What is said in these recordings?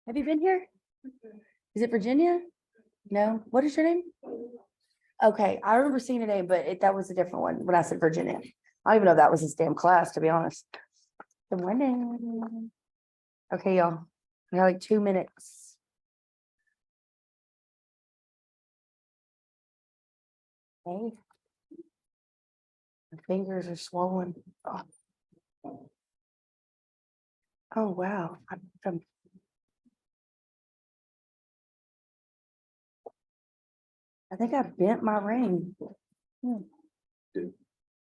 Have you been here? Is it Virginia? No. What is your name? Okay, I remember seeing a name, but that was a different one when I said Virginia. I don't even know if that was his damn class, to be honest. Good morning. Okay, y'all. We got like 2 minutes. Okay. My fingers are swollen. Oh wow. I think I bent my ring. Hmm.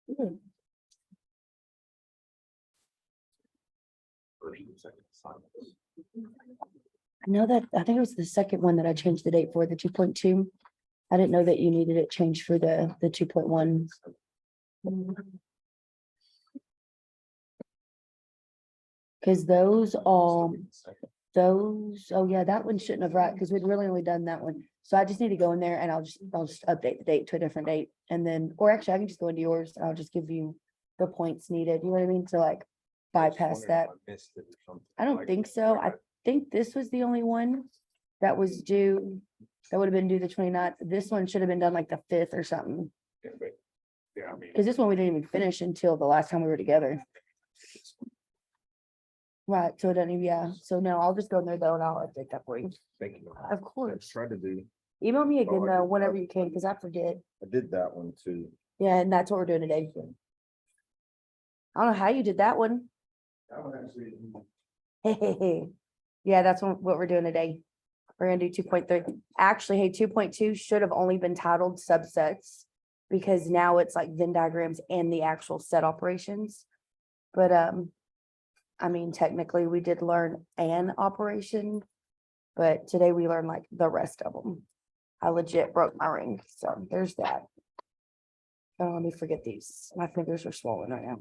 Hmm. I know that, I think it was the second one that I changed the date for, the 2.2. I didn't know that you needed it changed for the 2.1. Because oh yeah, that one shouldn't have, right, because we'd really only done that one. So I just need to go in there and I'll just update the date to a different date. And then, or actually I can just go into yours and I'll just give you the points needed. You know what I mean? To like bypass that. I don't think so. I think this was the only one that was due, that would have been due the 29th. This one should have been done like the 5th or something. Yeah, I mean. Because this one we didn't even finish until the last time we were together. Right, so it doesn't even, yeah. So no, I'll just go in there though and I'll update that for you. Thank you. Of course. Try to do. Email me again Oh, I though, did whenever that. you can, because I forget. I did that one too. Yeah, and that's what we're doing today. I don't know how you did that one. That one actually. Hey. Yeah, that's what we're doing today. We're gonna do 2.3. Actually, hey, 2.2 should have only been titled subsets because now it's like Venn diagrams and the actual set operations. But I mean, technically we did learn an operation, but today we learned like the rest of them. I legit broke my ring, so there's that. Don't let me forget these. My fingers are swollen right now.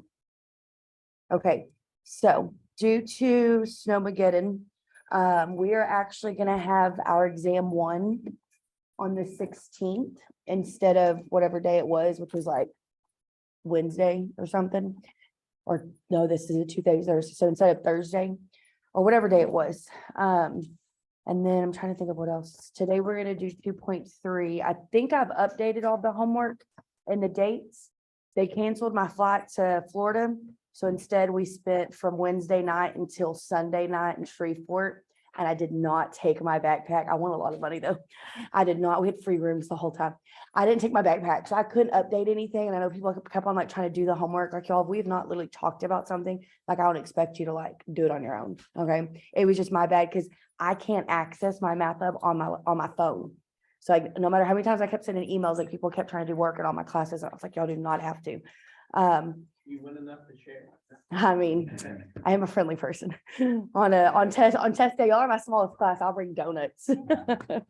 Okay, so due to Snowmageddon, we are actually gonna have our exam 1 on the 16th instead of whatever day it was, which was like Wednesday or something. Or no, this is a 2 days Thursday, so instead of Thursday or whatever day it was. And then I'm trying to think of what else. Today we're gonna do 2.3. I think I've updated all the homework and the dates. They canceled my flight to Florida. So instead we spent from Wednesday night until Sunday night in Shreveport. And I did not take my backpack. I won a lot of money though. I did not. We had free rooms the whole time. I didn't take my backpack, so I couldn't update anything. And I know people kept on like trying to do the homework. Like y'all, if we have not literally talked about something, like I would expect you to like do it on your own. Okay. It was just my bad because I can't access my Math Hub on my phone. So like no matter how many times I kept sending emails, like people kept trying to do work in all my classes. I was like, y'all do not have to. You win enough to share. I mean, I am a friendly person. On test day, y'all are my smallest class. I'll bring donuts. It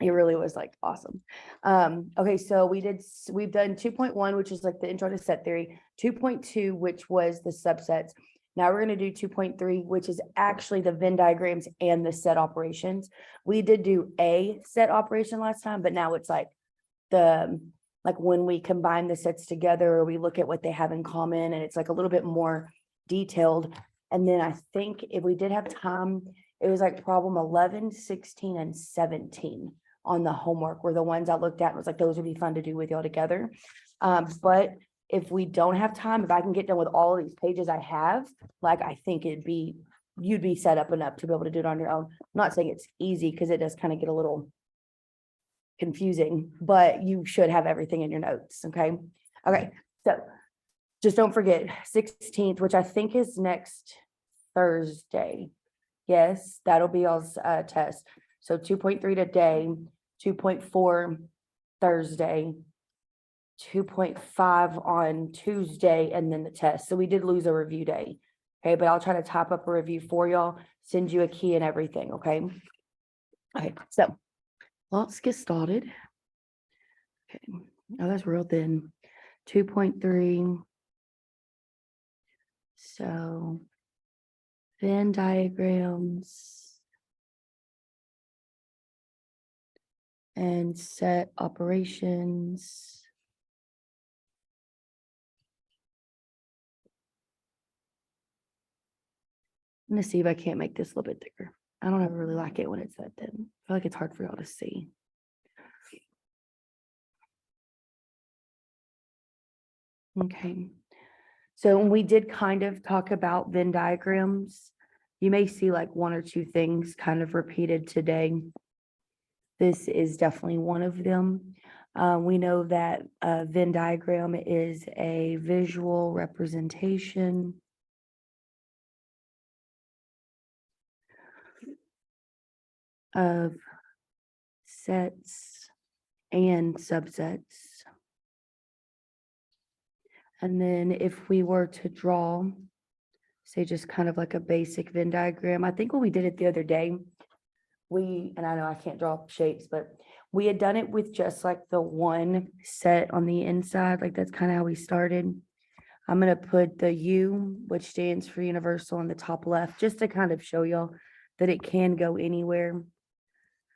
really was like awesome. Okay, so we've done 2.1, which is like the intro to set theory, 2.2, which was the subsets. Now we're going to do 2.3, which is actually the Venn diagrams and the set operations. We did do a set operation last time, but now it's like when we combine the sets together, or we look at what they have in common, and it's like a little bit more detailed. And then I think if we did have time, it was like problem 11, 16, and 17 on the homework were the ones I looked at and was like, those would be fun to do with y'all together. But if we don't have time, if I can get done with all of these pages I have, like, I think you'd be set up enough to be able to do it on your own. I'm not saying it's easy because it does kind of get a little confusing, but you should have everything in your notes, okay? Okay, so just don't forget 16th, which I think is next Thursday. Yes, that'll be y'all's test. So 2.3 today, 2.4 Thursday, 2.5 on Tuesday, and then the test. So we did lose a review day. Okay, but I'll try to type up a review for y'all, send you a key and everything, okay? Okay, so let's get started. Okay, oh, that's real thin. 2.3. So Venn diagrams and set operations. I'm gonna see if I can't make this a little bit thicker. I don't ever really like it when it's that thin. I feel like it's hard for y'all to see. Okay. So we did kind of talk about Venn diagrams. You may see like one or two things kind of repeated today. This is definitely one of them. We know that a Venn diagram is a visual representation of sets and subsets. And then if we were to draw, say just kind of like a basic Venn diagram, I think when we did it the other day, and I know I can't draw shapes, but we had done it with just like the one set on the inside, like that's kind of how we started. I'm gonna put the U, which stands for universal, on the top left, just to kind of show y'all that it can go anywhere.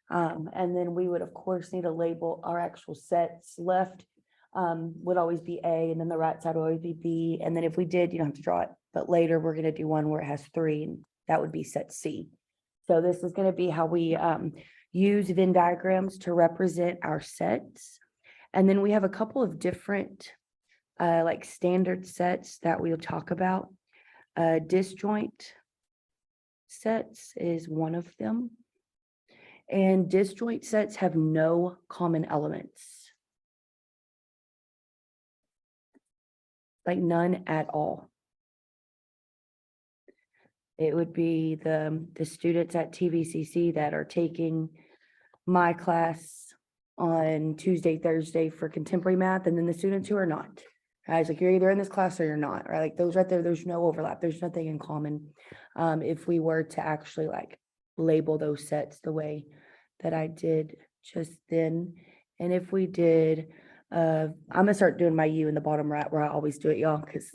And then we would, of course, need to label our actual sets. Left would always be A, and then the right side would always be B. And then if we did, you don't have to draw it, but later we're gonna do one where it has 3, and that would be set C. So this is gonna be how we use Venn diagrams to represent our sets. And then we have a couple of different like standard sets that we'll talk about. Disjoint sets is one of them. And disjoint sets have no common elements. Like none at all. It would be the students at TVCC that are taking my class on Tuesday, Thursday for contemporary math, and then the students who are not. Guys, like you're either in this class or you're not, right? Like those right there, there's no overlap. There's nothing in common. If we were to actually like label those sets the way that I did just then. And if we did, I'm gonna start doing my U in the bottom right where I always do it, y'all, because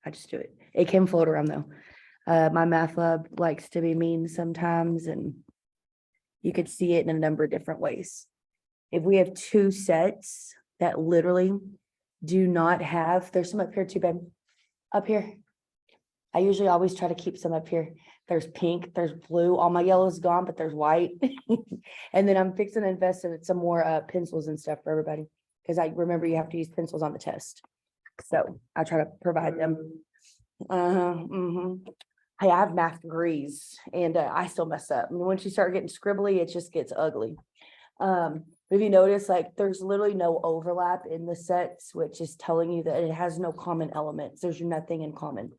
I just do it. It can float around though. My math lab likes to be mean sometimes, and you could see it in a number of different ways. If we have two sets that literally do not have, there's some up here too, babe. Up here. I usually always try to keep some up here. There's pink, there's blue, all my yellow is gone, but there's white. And then I'm fixing to invest in some more pencils and stuff for everybody, because I remember you have to use pencils on the test. So I try to provide them. Hey, I have math degrees and I still mess up. I mean, once you start getting scribbly, it just gets ugly. If you notice, like there's literally no overlap in the sets, which is telling you that it has no common elements. There's nothing in common.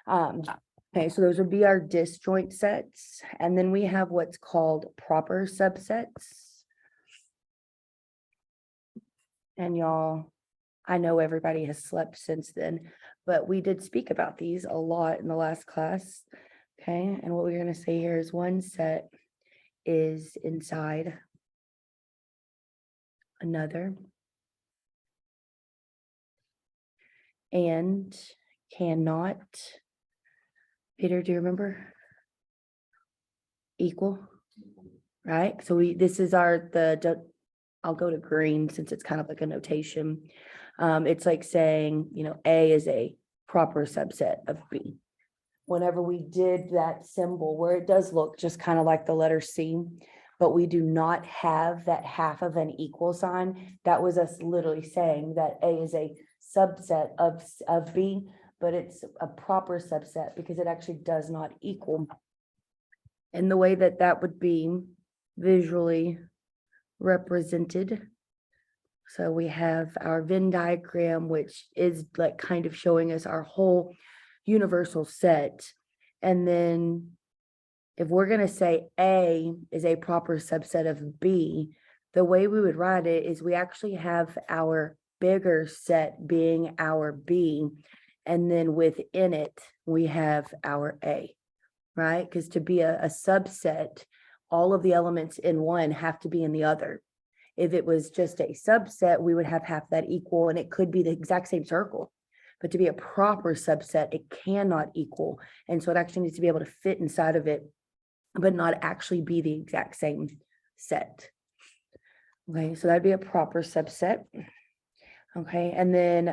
Okay, so those would be our disjoint sets. And then we have what's called proper subsets. And y'all, I know everybody has slept since then, but we did speak about these a lot in the last class. Okay, and what we're going to say here is one set is inside another and cannot, Peter, do you remember? Equal, right? So this is I'll go to green since it's kind of like a notation. It's like saying, A is a proper subset of B. Whenever we did that symbol where it does look just kind of like the letter C, but we do not have that half of an equal sign. That was us literally saying that A is a subset of B, but it's a proper subset because it actually does not equal. And the way that that would be visually represented. So we have our Venn diagram, which is like kind of showing us our whole universal set. And then if we're going to say A is a proper subset of B, the way we would write it is we actually have our bigger set being our B, and then within it, we have our A, right? Because to be a subset, all of the elements in one have to be in the other. If it was just a subset, we would have half that equal, and it could be the exact same circle. But to be a proper subset, it cannot equal. And so it actually needs to be able to fit inside of it, but not actually be the exact same set. Okay, so that'd be a proper subset. Okay, and then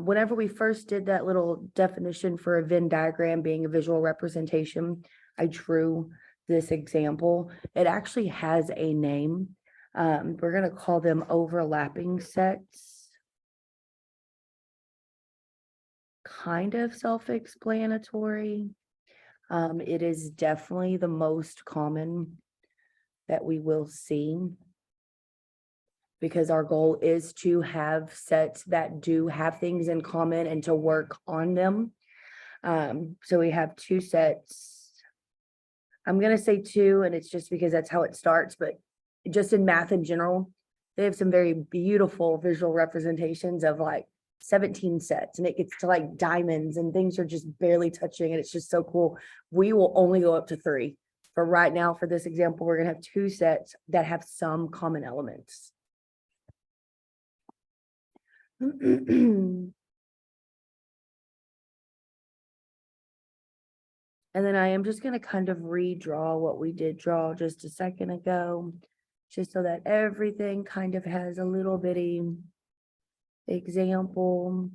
whenever we first did that little definition for a Venn diagram being a visual representation, I drew this example. It actually has a name. We're going to call them overlapping sets. Kind of self-explanatory. It is definitely the most common that we will see, because our goal is to have sets that do have things in common and to work on them. So we have two sets. I'm going to say two, and it's just because that's how it starts, but just in math in general, they have some very beautiful visual representations of like 17 sets, and it gets to like diamonds and things are just barely touching, and it's just so cool. We will only go up to 3. For right now, for this example, we're going to have 2 sets that have some common elements. And then I am just going to kind of redraw what we did draw just a second ago, just so that everything kind of has a little bitty example.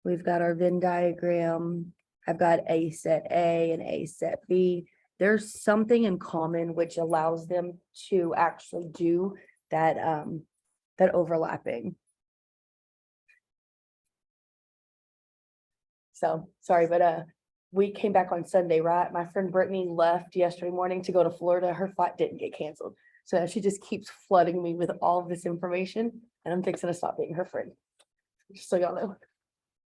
We've got our Venn diagram. I've got A set A and A set B. There's something in common which allows them to actually do that, that overlapping. So sorry, but we came back on Sunday, right? My friend Brittany left yesterday morning to go to Florida. Her flight didn't get canceled. So she just keeps flooding me with all of this information, and I'm fixing to stop being her friend. Just so y'all know.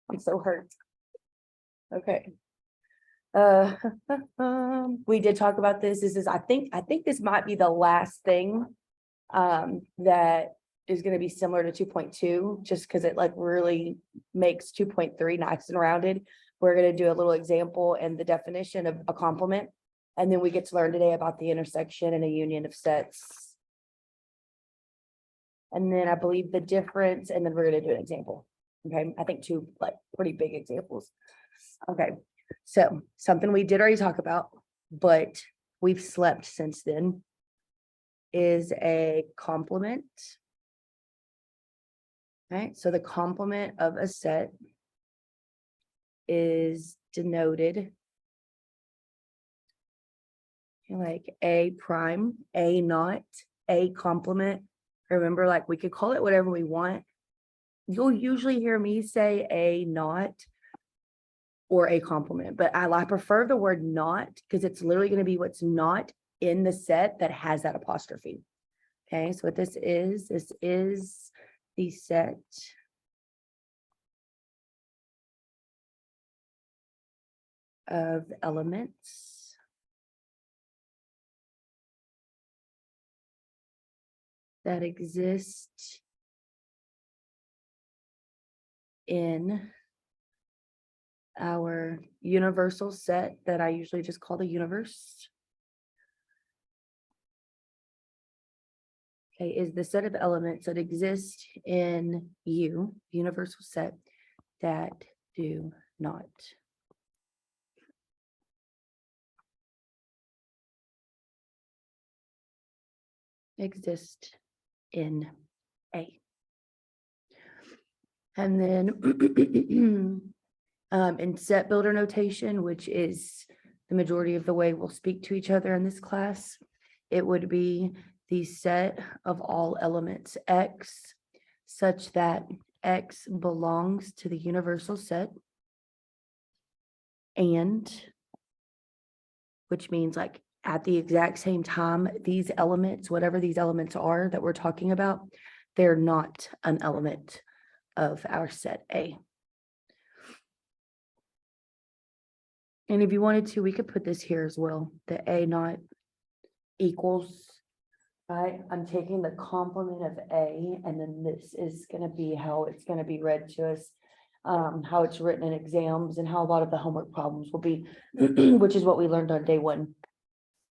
I'm so hurt. Okay. We did talk about this. This is, I think this might be the last thing that is going to be similar to 2.2, just because it like really makes 2.3 nice and rounded. We're going to do a little example and the definition of a complement, and then we get to learn today about the intersection and a union of sets. And then I believe the difference, and then we're going to do an example. Okay, I think 2 like pretty big examples. Okay, so something we did already talk about, but we've slept since then, is a complement. Right, so the complement of a set is denoted like A prime, A naught, A complement. Remember, like we could call it whatever we want. You'll usually hear me say A naught or A complement, but I prefer the word not because it's literally going to be what's not in the set that has that apostrophe. Okay, so what this is the set of elements that exist in our universal set that I usually just call the universe. Okay, is the set of elements that exist in universal set, that do not exist in A. And then in set builder notation, which is the majority of the way we'll speak to each other in this class, it would be the set of all elements X such that X belongs to the universal set. And, which means like at the exact same time, these elements, whatever these elements are that we're talking about, they're not an element of our set A. And if you wanted to, we could put this here as well, the A naught equals, right? I'm taking the complement of A, and then this is gonna be how it's gonna be read to us, how it's written in exams and how a lot of the homework problems will be, which is what we learned on day one.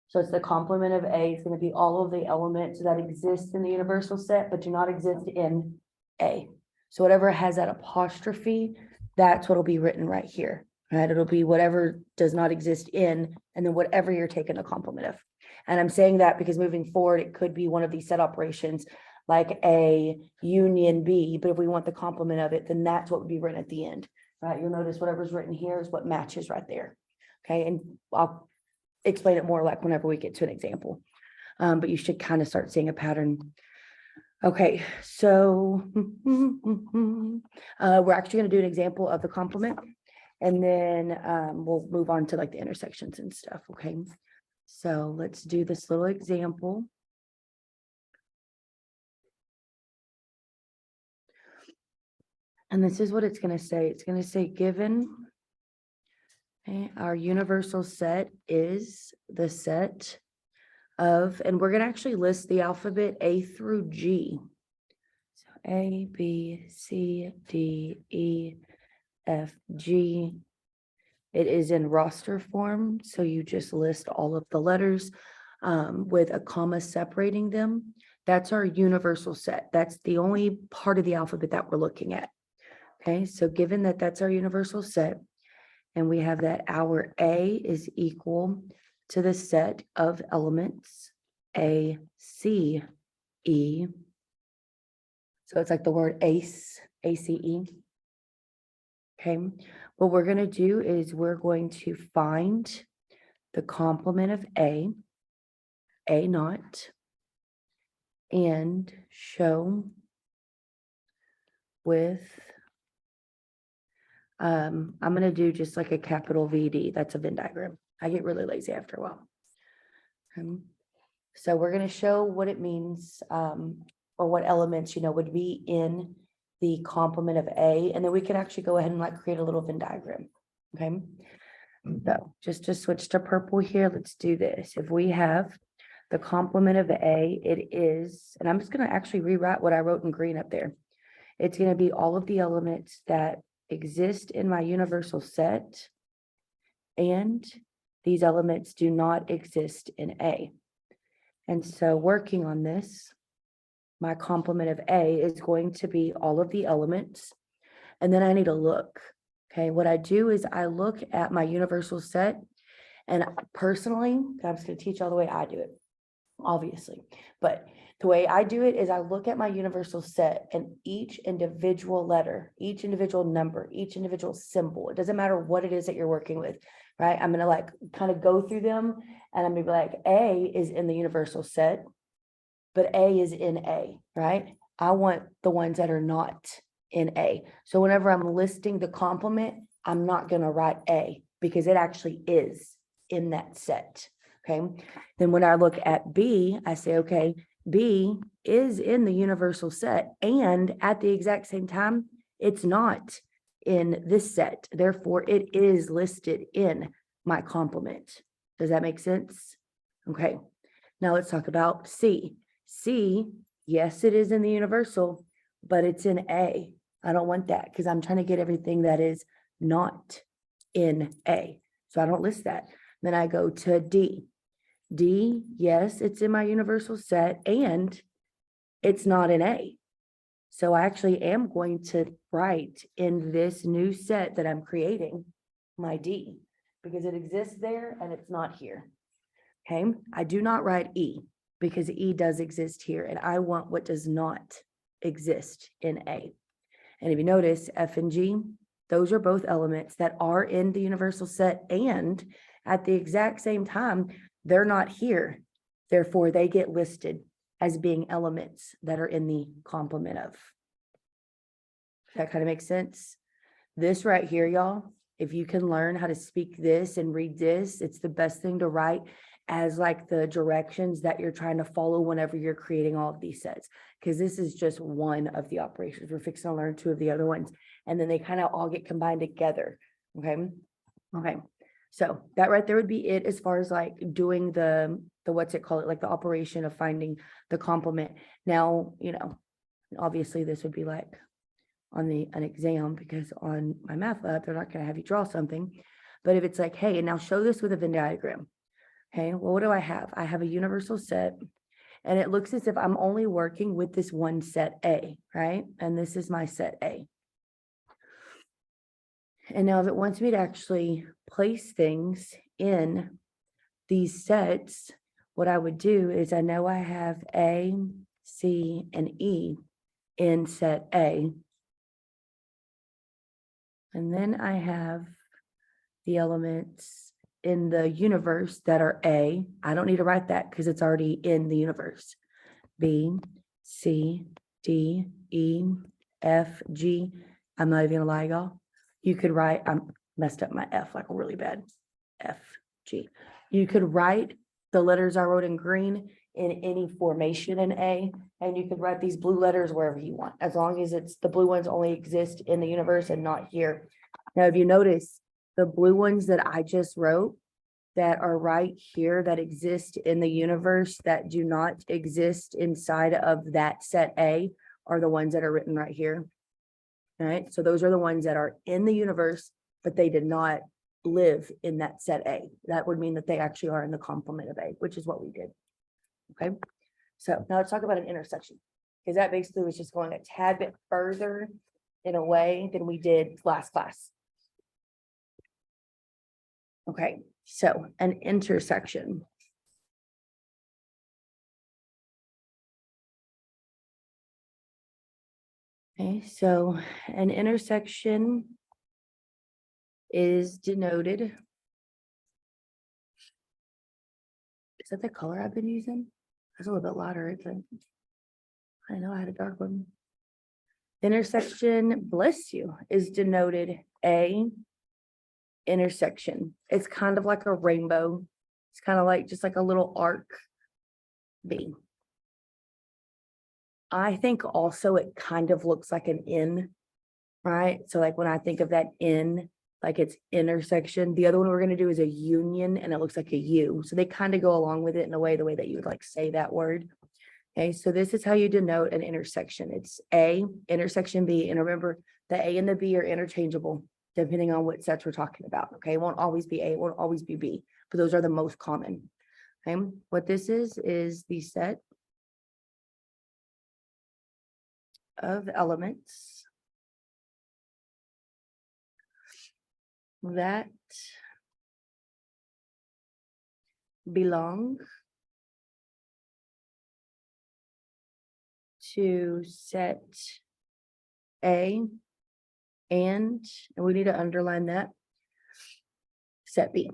So it's the complement of A, it's gonna be all of the elements that exist in the universal set, but do not exist in A. So whatever has that apostrophe, that's what'll be written right here, right? It'll be whatever does not exist in, and then whatever you're taking the complement of. And I'm saying that because moving forward, it could be one of these set operations like A union B, but if we want the complement of it, then that's what would be written at the end, right? You'll notice whatever's written here is what matches right there. Okay, and I'll explain it more like whenever we get to an example. But you should kind of start seeing a pattern. Okay, so we're actually going to do an example of the complement, and then we'll move on to like the intersections and stuff. Okay, so let's do this little example. And this is what it's going to say. It's going to say given our universal set is the set of, and we're going to actually list the alphabet A through G. So A, B, C, D, E, F, G. It is in roster form, so you just list all of the letters with a comma separating them. That's our universal set. That's the only part of the alphabet that we're looking at. Okay, so given that that's our universal set, and we have that our A is equal to the set of elements A, C, E. So it's like the word ace, A-C-E. Okay, what we're going to do is we're going to find the complement of A naught, and show with, I'm going to do just like a capital VD. That's a Venn diagram. I get really lazy after a while. So we're going to show what it means, or what elements, would be in the complement of A, and then we can actually go ahead and like create a little Venn diagram. Okay. So just to switch to purple here, let's do this. If we have the complement of A, it is, and I'm just going to actually rewrite what I wrote in green up there. It's going to be all of the elements that exist in my universal set, and these elements do not exist in A. And so working on this, my complement of A is going to be all of the elements, and then I need to look. Okay, what I do is I look at my universal set, and personally, I'm just going to teach all the way I do it, obviously, but the way I do it is I look at my universal set, and each individual letter, each individual number, each individual symbol, it doesn't matter what it is that you're working with, right? I'm going to like kind of go through them, and I'm going to be like, A is in the universal set, but A is in A, right? I want the ones that are not in A. So whenever I'm listing the complement, I'm not going to write A because it actually is in that set. Okay. Then when I look at B, I say, okay, B is in the universal set, and at the exact same time, it's not in this set. Therefore, it is listed in my complement. Does that make sense? Okay. Now let's talk about C. C, yes, it is in the universal, but it's in A. I don't want that because I'm trying to get everything that is not in A. So I don't list that. Then I go to D. D, yes, it's in my universal set, and it's not in A. So I actually am going to write in this new set that I'm creating my D because it exists there and it's not here. Okay, I do not write E because E does exist here, and I want what does not exist in A. And if you notice, F and G, those are both elements that are in the universal set, and at the exact same time, they're not here Therefore, they get listed as being elements that are in the complement of. That kind of makes sense? This right here, y'all, if you can learn how to speak this and read this, it's the best thing to write as like the directions that you're trying to follow whenever you're creating all of these sets. Because this is just one of the operations. We're fixing to learn two of the other ones. And then they kind of all get combined together. Okay. Okay. So that right there would be it as far as like doing the what's it called, like the operation of finding the complement. Now, you know, obviously this would be like on an exam, because on my math lab, they're not going to have you draw something. But if it's like, hey, and now show this with a Venn diagram. Okay, well, what do I have? I have a universal set, and it looks as if I'm only working with this one set A, right? And this is my set A. And now if it wants me to actually place things in these sets, what I would do is I know I have A, C, and E in set A. And then I have the elements in the universe that are A. I don't need to write that because it's already in the universe. B, C, D, E, F, G. I'm not even gonna lie, y'all. You could write, I messed up my F like really bad. F, G. You could write the letters I wrote in green in any formation in A, and you could write these blue letters wherever you want, as long as it's the blue ones only exist in the universe and not here. Now, if you notice, the blue ones that I just wrote that are right here that exist in the universe that do not exist inside of that set A are the ones that are written right here. All right, so those are the ones that are in the universe, but they did not live in that set A. That would mean that they actually are in the complement of A, which is what we did. Okay, so now let's talk about an intersection, because that basically was just going a tad bit further in a way than we did last class. Okay, so an intersection. Okay, so an intersection is denoted. Is that the color I've been using? It's a little bit louder, isn't it? I know I had a dark one. Intersection, bless you, is denoted A, intersection. It's kind of like a rainbow. It's kind of like just like a little arc. B. I think also it kind of looks like an N, right? So like when I think of that N, like it's intersection. The other one we're going to do is a union, and it looks like a U. So they kind of go along with it in a way, the way that you would like say that word. Okay, so this is how you denote an intersection. It's A, intersection B. And remember, the A and the B are interchangeable depending on what sets we're talking about. Okay, it won't always be A, it won't always be B, but those are the most common. Okay, what this is the set of elements that belong to set A and we need to underline that, set B.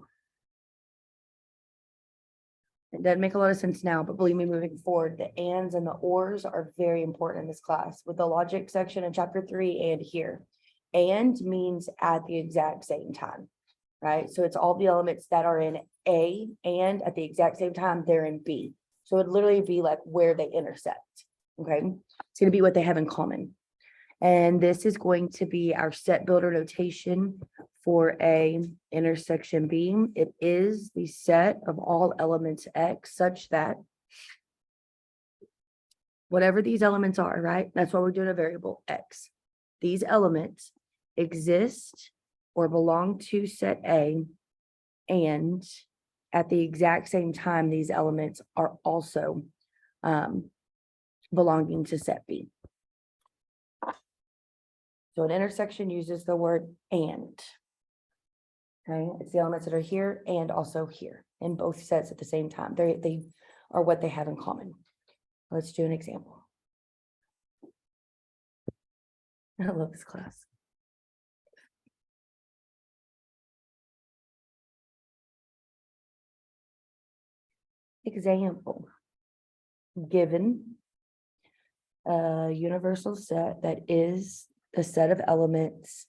It doesn't make a lot of sense now, but believe me, moving forward, the ands and the ors are very important in this class with the logic section in chapter 3 and here. And means at the exact same time, right? So it's all the elements that are in A and at the exact same time, they're in B. So it'd literally be like where they intersect, okay? It's gonna be what they have in common. And this is going to be our set builder notation for a intersection B. It is the set of all elements X such that whatever these elements are, right? That's why we're doing a variable X. These elements exist or belong to set A, and at the exact same time, these elements are also belonging to set B. So an intersection uses the word and. Okay, it's the elements that are here and also here in both sets at the same time. They are what they have in common. Let's do an example. I love this class. example, given a universal set that is the set of elements.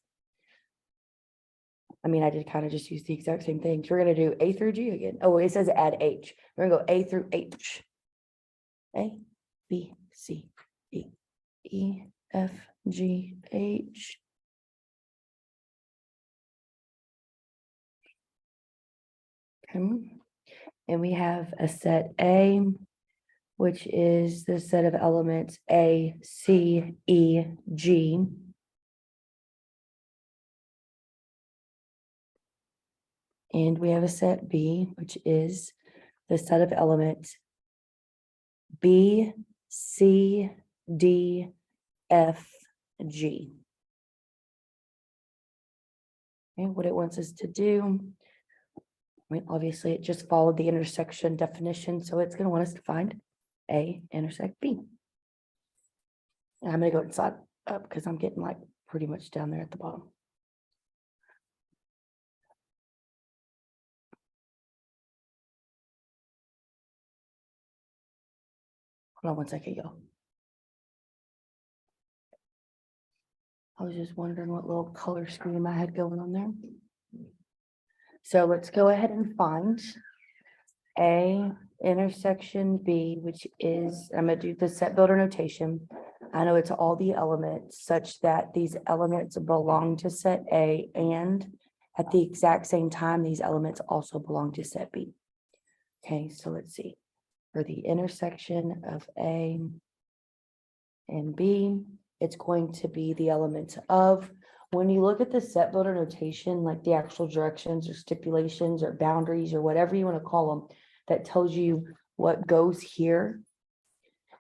I mean, I did kind of just use the exact same thing. So we're gonna do A through G again. Oh, it says add H. We're gonna go A through H. A, B, C, D, E, F, G, H. Okay. And we have a set A, which is the set of elements A, C, E, G. And we have a set B, which is the set of elements B, C, D, F, G. And what it wants us to do, I mean, obviously it just followed the intersection definition, so it's gonna want us to find A intersect B. And I'm gonna go inside up because I'm getting like pretty much down there at the bottom. Hold on one second, y'all. I was just wondering what little color scheme I had going on there. So let's go ahead and find A intersection B, which is, I'm gonna do the set builder notation. I know it's all the elements such that these elements belong to set A, and at the exact same time, these elements also belong to set B. Okay, so let's see. For the intersection of A and B, it's going to be the elements of, when you look at the set builder notation, like the actual directions or stipulations or boundaries or whatever you want to call them, that tells you what goes here.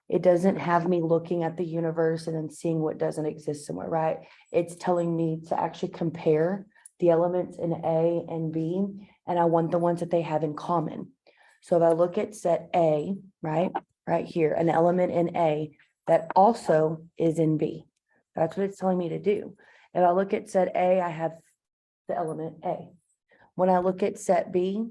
It doesn't have me looking at the universe and then seeing what doesn't exist somewhere, right? It's telling me to actually compare the elements in A and B, and I want the ones that they have in common. So if I look at set A, right here, an element in A that also is in B. That's what it's telling me to do. If I look at set A, I have the element A. When I look at set B,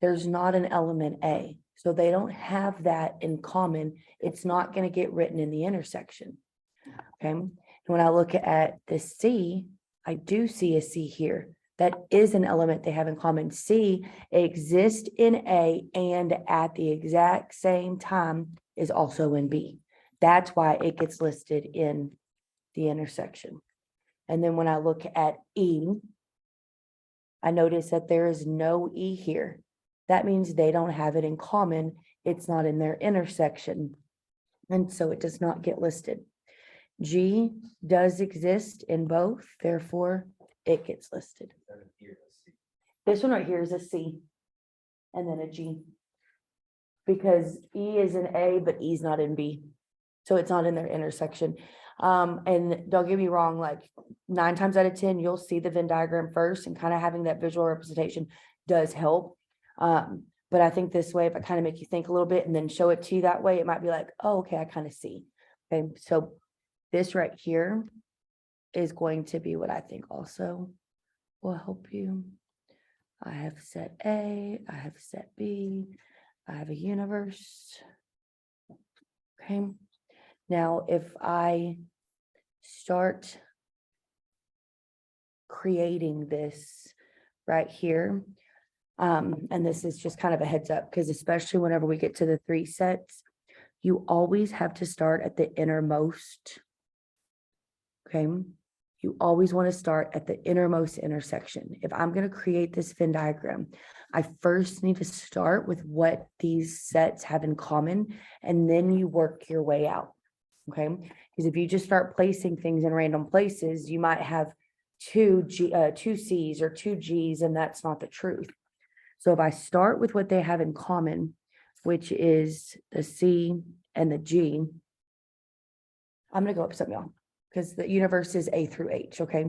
there's not an element A. So they don't have that in common. It's not going to get written in the intersection. Okay. And when I look at the C, I do see a C here. That is an element they have in common. C exists in A and at the exact same time is also in B. That's why it gets listed in the intersection. And then when I look at E, I notice that there is no E here. That means they don't have it in common. It's not in their intersection. And so it does not get listed. G does exist in both, therefore it gets listed. This one right here is a C and then a G. Because E is in A, but E's not in B. So it's not in their intersection. And don't get me wrong, like 9 times out of 10, you'll see the Venn diagram first, and kind of having that visual representation does help. But I think this way, if I kind of make you think a little bit and then show it to you that way, it might be like, oh, okay, I kind of see. Okay, so this right here is going to be what I think also will help you. I have set A, I have set B, I have a universe. Okay. Now, if I start creating this right here, and this is just kind of a heads up, because especially whenever we get to the 3 sets, you always have to start at the innermost. Okay. You always want to start at the innermost intersection. If I'm going to create this Venn diagram, I first need to start with what these sets have in common, and then you work your way out. Okay. Because if you just start placing things in random places, you might have two C's or 2 G's, and that's not the truth. So if I start with what they have in common, which is the C and the G, I'm going to go up some, y'all, because the universe is A through H. Okay.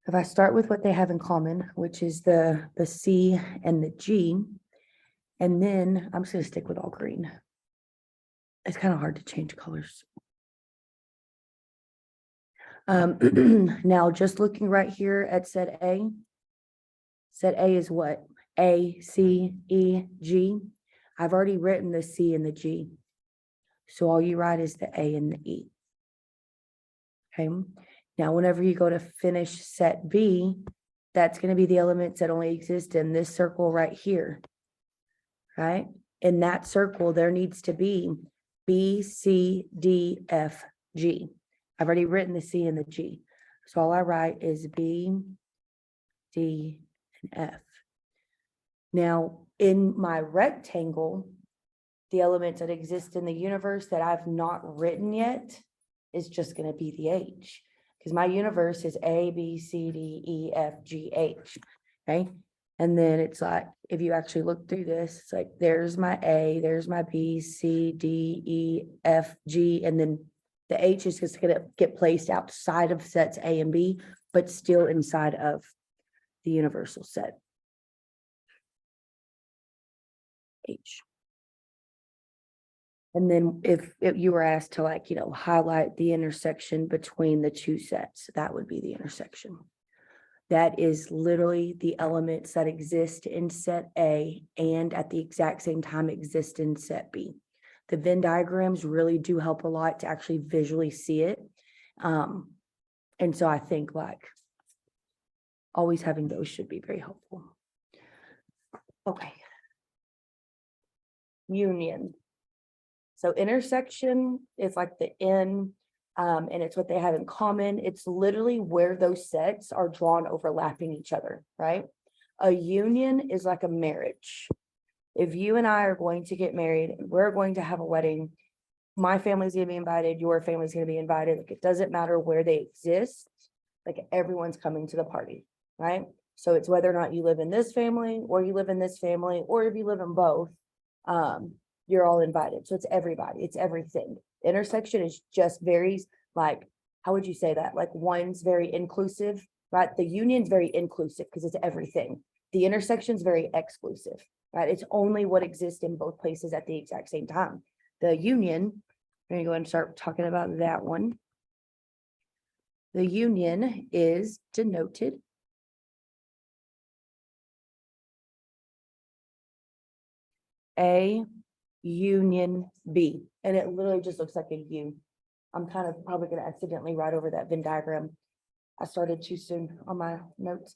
If I start with what they have in common, which is the C and the G, and then I'm just going to stick with all green. It's kind of hard to change colors. Now, just looking right here at set A is what? A, C, E, G. I've already written the C and the G. So all you write is the A and the E. Okay, now whenever you go to finish set B, that's going to be the elements that only exist in this circle right here. Right? In that circle, there needs to be B, C, D, F, G. I've already written the C and the G. So all I write is B, D, and F. Now, in my rectangle, the elements that exist in the universe that I've not written yet is just going to be the H, because my universe is A, B, C, D, E, F, G, H. Okay. And then it's like, if you actually look through this, it's like, there's my A, there's my B, C, D, E, F, G, and then the H is just going to get placed outside of sets A and B, but still inside of the universal set. H. And then if you were asked to, like, highlight the intersection between the two sets, that would be the intersection. That is literally the elements that exist in set A and at the exact same time exist in set B. The Venn diagrams really do help a lot to actually visually see it. And so I think, like, always having those should be very helpful. Okay. Union. So intersection is like the N, and it's what they have in common. It's literally where those sets are drawn overlapping each other, right? A union is like a marriage. If you and I are going to get married, we're going to have a wedding, my family's gonna be invited, your family's gonna be invited. Like, it doesn't matter where they exist, like, everyone's coming to the party, right? So it's whether or not you live in this family or you live in this family, or if you live in both, you're all invited. So it's everybody, it's everything. Intersection is just very, like, how would you say that? Like, one's very inclusive, right? The union's very inclusive because it's everything. The intersection's very exclusive, right? It's only what exists in both places at the exact same time. The union, we're gonna go and start talking about that one. The union is denoted A union B, and it literally just looks like a U. I'm kind of probably gonna accidentally write over that Venn diagram. I started too soon on my notes.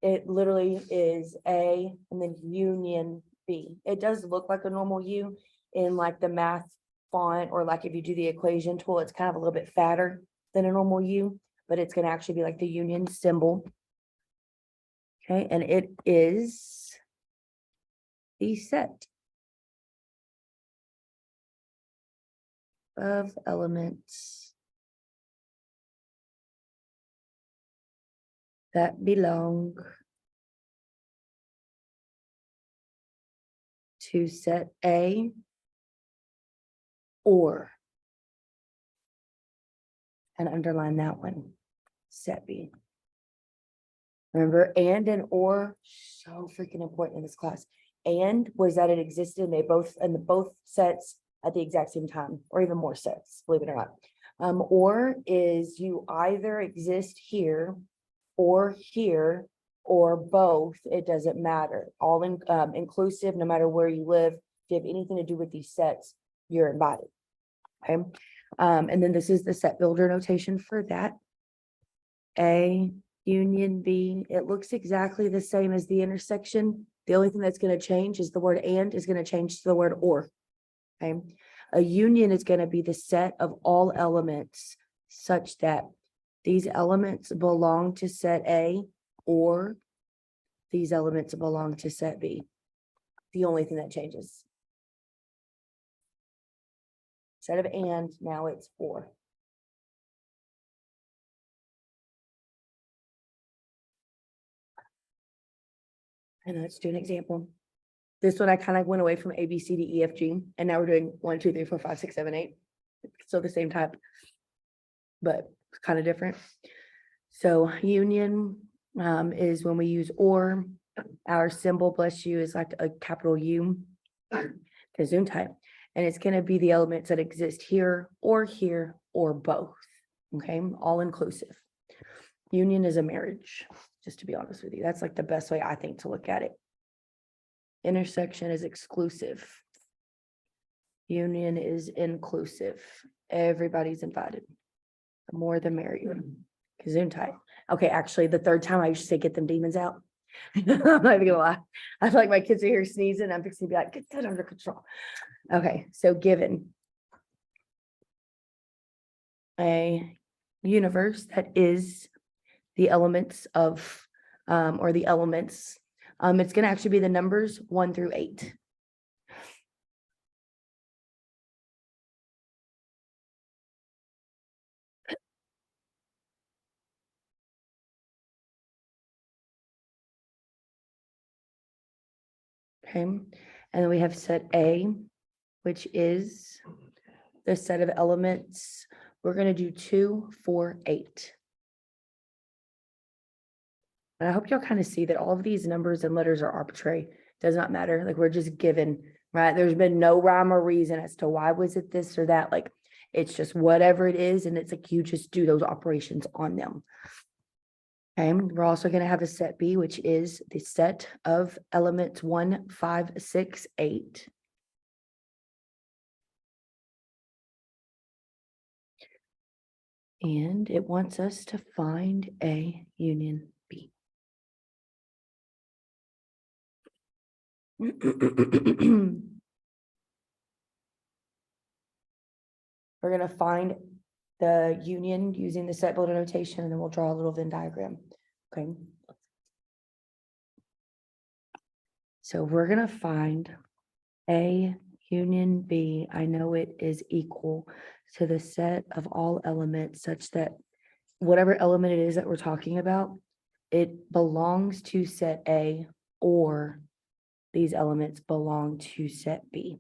It literally is A and then union B. It does look like a normal U in, like, the math font, or like if you do the equation tool, it's kind of a little bit fatter than a normal U, but it's gonna actually be like the union symbol. Okay, and it is the set of elements that belong to set A or, and underline that one, set B. Remember, and or, so freaking important in this class. And was that it existed, and they both, and the both sets at the exact same time, or even more sets, believe it or not. Or is you either exist here or both. It doesn't matter. All inclusive, no matter where you live. If you have anything to do with these sets, you're invited. Okay. And then this is the set builder notation for that. A union B, it looks exactly the same as the intersection. The only thing that's going to change is the word and is going to change to the word or. Okay. A union is going to be the set of all elements such that these elements belong to set A or these elements belong to set B. The only thing that changes. Instead of and, now it's or. And let's do an example. This one, I kind of went away from A, B, C, D, E, F, G, and now we're doing 1, 2, 3, 4, 5, 6, 7, 8. So the same type, but kind of different. So union is when we use or. Our symbol, bless you, is like a capital U, Gesundheit, and it's going to be the elements that exist here or both. Okay, all inclusive. Union is a marriage. just to be honest with you. That's like the best way I think to look at it. Intersection is exclusive. Union is inclusive. Everybody's invited. The more the merrier. Gesundheit. Okay, actually, the third time I used to say, get them demons out. I'm not even gonna lie. I feel like my kids are here sneezing. I'm fixing to be like, get that under control. Okay, so given a universe that is the elements of, or the elements, it's gonna actually be the numbers 1 through 8. Okay, and then we have set A, which is the set of elements. We're gonna do 2, 4, 8. And I hope y'all kind of see that all of these numbers and letters are arbitrary. Does not matter. Like, we're just given, right? There's been no rhyme or reason as to why was it this or that. Like, it's just whatever it is. And it's like, you just do those operations on them. Okay, we're also going to have a set B, which is the set of elements 1, 5, 6, 8. And it wants us to find a union B. We're going to find the union using the set builder notation, and then we'll draw a little Venn diagram. Okay. So we're going to find A union B. I know it is equal to the set of all elements such that whatever element it is that we're talking about, it belongs to set A, or these elements belong to set B.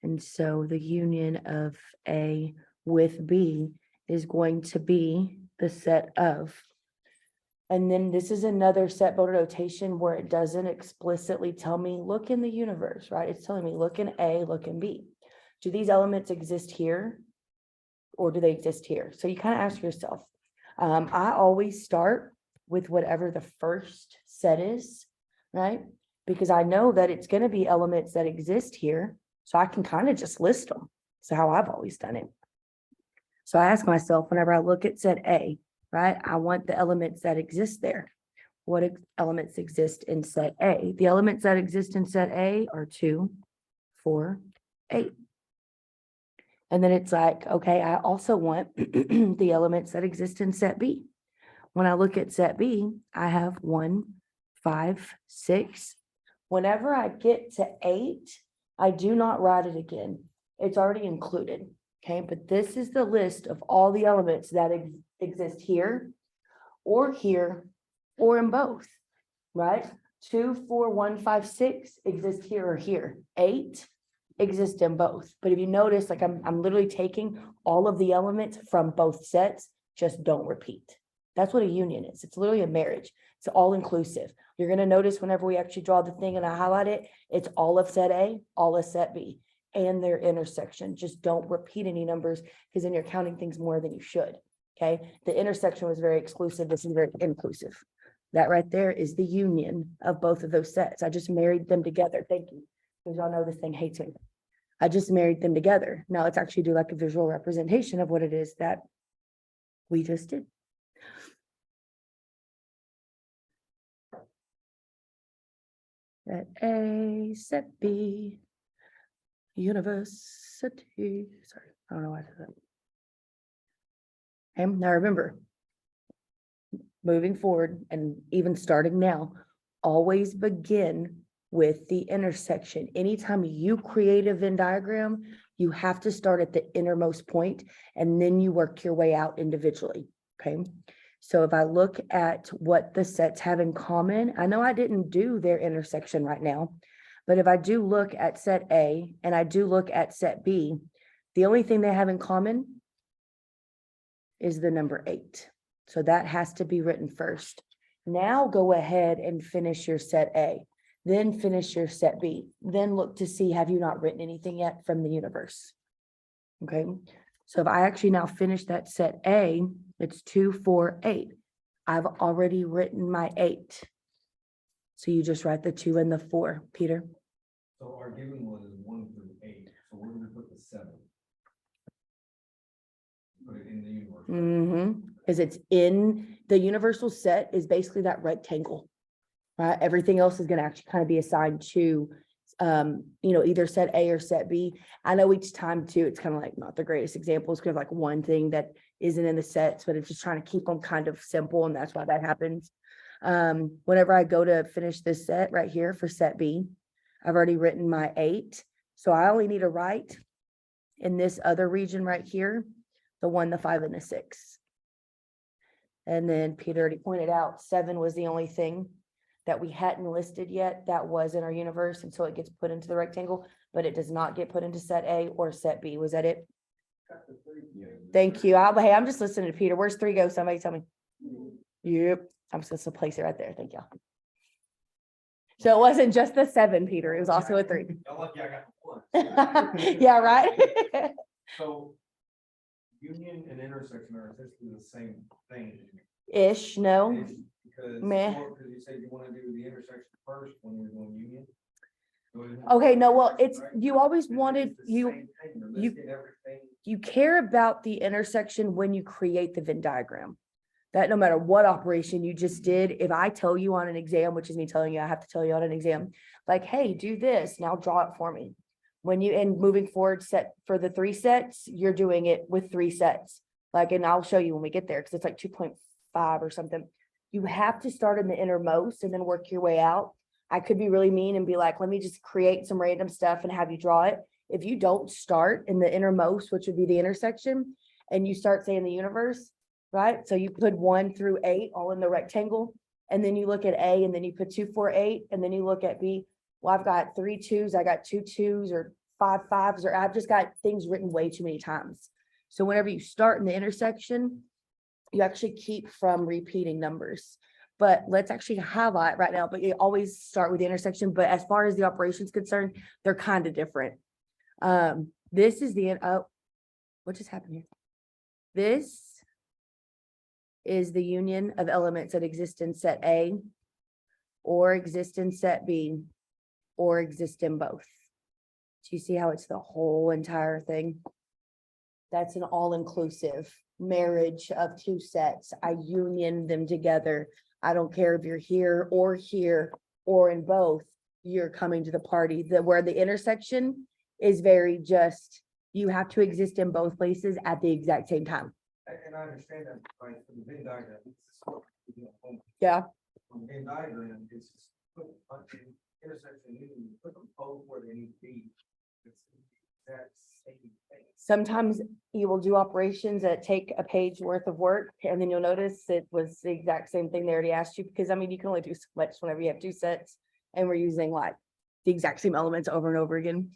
And so the union of A with B is going to be the set of. And then this is another set builder notation where it doesn't explicitly tell me, look in the universe, right? It's telling me, look in A, look in B. Do these elements exist here, or do they exist here? So you kind of ask yourself. I always start with whatever the first set is, right? Because I know that it's going to be elements that exist here. So I can kind of just list them. So how I've always done it. So I ask myself, whenever I look at set A, right, I want the elements that exist there. What elements exist in set A? The elements that exist in set A are 2, 4, 8. And then it's like, okay, I also want the elements that exist in set B. When I look at set B, I have 1, 5, 6. Whenever I get to 8, I do not write it again. It's already included. Okay, but this is the list of all the elements that exist here, or in both, right? 2, 4, 1, 5, 6 exist here or here. 8 exist in both. But if you notice, like I'm literally taking all of the elements from both sets, just don't repeat. That's what a union is. It's literally a marriage. It's all inclusive. You're going to notice whenever we actually draw the thing and I highlight it, it's all of set A, all of set B, and their intersection. Just don't repeat any numbers, because then you're counting things more than you should. Okay. The intersection was very exclusive. This is very inclusive. That right there is the union of both of those sets. I just married them together. Thank you. Because y'all know this thing hates me. I just married them together. Now let's actually do like a visual representation of what it is that we just did. Set A, set B, university. Sorry, I don't know why I said that. Okay, now remember, moving forward and even starting now, always begin with the intersection. Anytime you create a Venn diagram, you have to start at the innermost point and then you work your way out individually. Okay. So if I look at what the sets have in common, I know I didn't do their intersection right now, but if I do look at set A and I do look at set B, the only thing they have in common is the number 8. So that has to be written first. Now go ahead and finish your set A, then finish your set B, then look to see, have you not written anything yet from the universe? Okay. So if I actually now finish that set A, it's 2, 4, 8. I've already written my 8. So you just write the 2 and the 4, Peter. So our given one is 1 through 8, so where do we put the 7? Put it in the universe. Because it's in, the universal set is basically that rectangle. Right, everything else is gonna actually kind of be assigned to, either set A or set B. I know each time too, it's kind of like not the greatest examples, because like one thing that isn't in the sets, but it's just trying to keep them kind of simple, and that's why that happens. Whenever I go to finish this set right here for set B, I've already written my 8, so I only need to write in this other region right here, the 1, the 5, and the 6. And then Peter already pointed out 7 was the only thing that we hadn't listed yet that was in our universe until it gets put into the rectangle, but it does not get put into set A or set B. Was that it? Thank you. Hey, I'm just listening to Peter. Where's 3 go? Somebody tell me. Yep, I'm supposed to place it right there. Thank you. So it wasn't just the 7, Peter. It was also a 3. Y'all lucky I got 1. Yeah, right? So union and intersection are essentially the same thing. Ish, no. Because, Meh. because you said you want to do the intersection first when you're doing union. So isn't it- Okay, no, well, it's, Right? you always It's wanted, the you, same thing. You're you- listing everything. you care about the intersection when you create the Venn diagram. That no matter what operation you just did, if I tell you on an exam, which is me telling you, I have to tell you on an exam, like, hey, do this, now draw it for me. When you, and moving forward, set for the 3 sets, you're doing it with 3 sets. Like, and I'll show you when we get there, because it's like 2.5 or something. You have to start in the innermost and then work your way out. I could be really mean and be like, let me just create some random stuff and have you draw it. If you don't start in the innermost, which would be the intersection, and you start saying the universe, right? So you put 1 through 8 all in the rectangle, and then you look at A, and then you put 2, 4, 8, and then you look at B. Well, I've got 3 2s, I got 2 2s, or 5 5s, or I've just got things written way too many times. So whenever you start in the intersection, you actually keep from repeating numbers. But let's actually highlight right now, but you always start with the intersection. But as far as the operation is concerned, they're kind of different. This is the, what just happened here? This is the union of elements that exist in set A, or exist in set B, or exist in both. Do you see how it's the whole entire thing? That's an all-inclusive marriage of 2 sets. I union them together. I don't care if you're here or in both, you're coming to the party. Where the intersection is very just, you have to exist in both places at the exact same time. And I understand that, right, for the Venn diagram, it's just what we do at home. Yeah. From Venn diagram, it's just put punching intersection, you put them both where they need to be. It's that same thing. Sometimes you will do operations that take a page worth of work, and then you'll notice it was the exact same thing they already asked you, because I mean, you can only do so much whenever you have 2 sets and we're using like the exact same elements over and over again.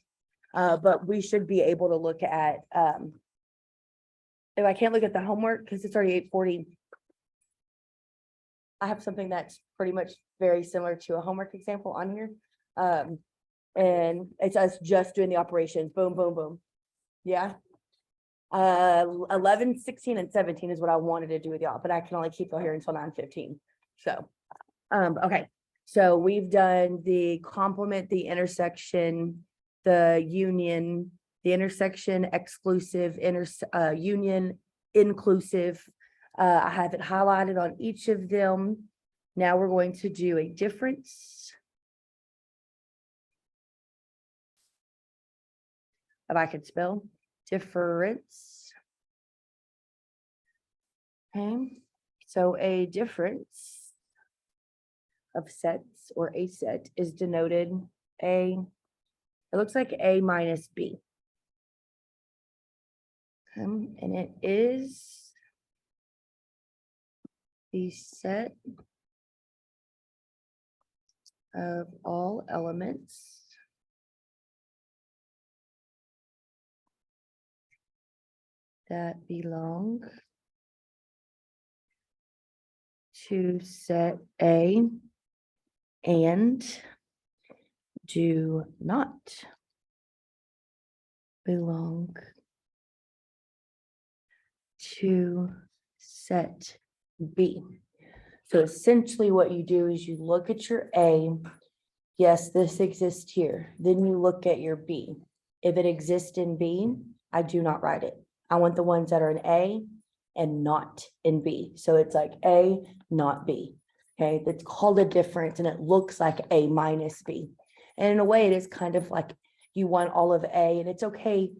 But we should be able to look at, if I can't look at the homework because it's already 8:40. I have something that's pretty much very similar to a homework example on here. And it's us just doing the operations, boom, boom, boom. Yeah. 11, 16, and 17 is what I wanted to do with y'all, but I can only keep y'all here until 9:15. So, okay. So we've done the complement, the intersection, the union, the intersection, exclusive, union, inclusive. I have it highlighted on each of them. Now we're going to do a difference. If I could spell difference. Okay, so a difference of sets, or a set, is denoted it looks like A minus B. And it is the set of all elements that belong to set A and do not belong to set B. So essentially what you do is you look at your A. Yes, this exists here. Then you look at your B. If it exists in B, I do not write it. I want the ones that are in A and not in B. So it's like A, not B. Okay, that's called a difference and it looks like A minus B. And in a way, it is kind of like you want all of A, and it's okay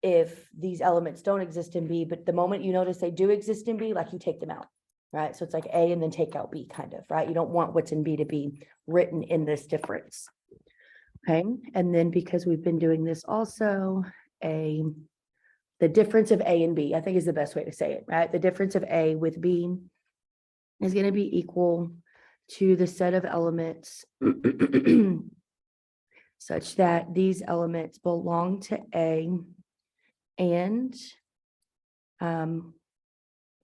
if these elements don't exist in B, but the moment you notice they do exist in B, like you take them out, right? So it's like A and then take out B kind of, right? You don't want what's in B to be written in this difference. Okay, and then because we've been doing this also, the difference of A and B, I think is the best way to say it, right? The difference of A with B is going to be equal to the set of elements such that these elements belong to A and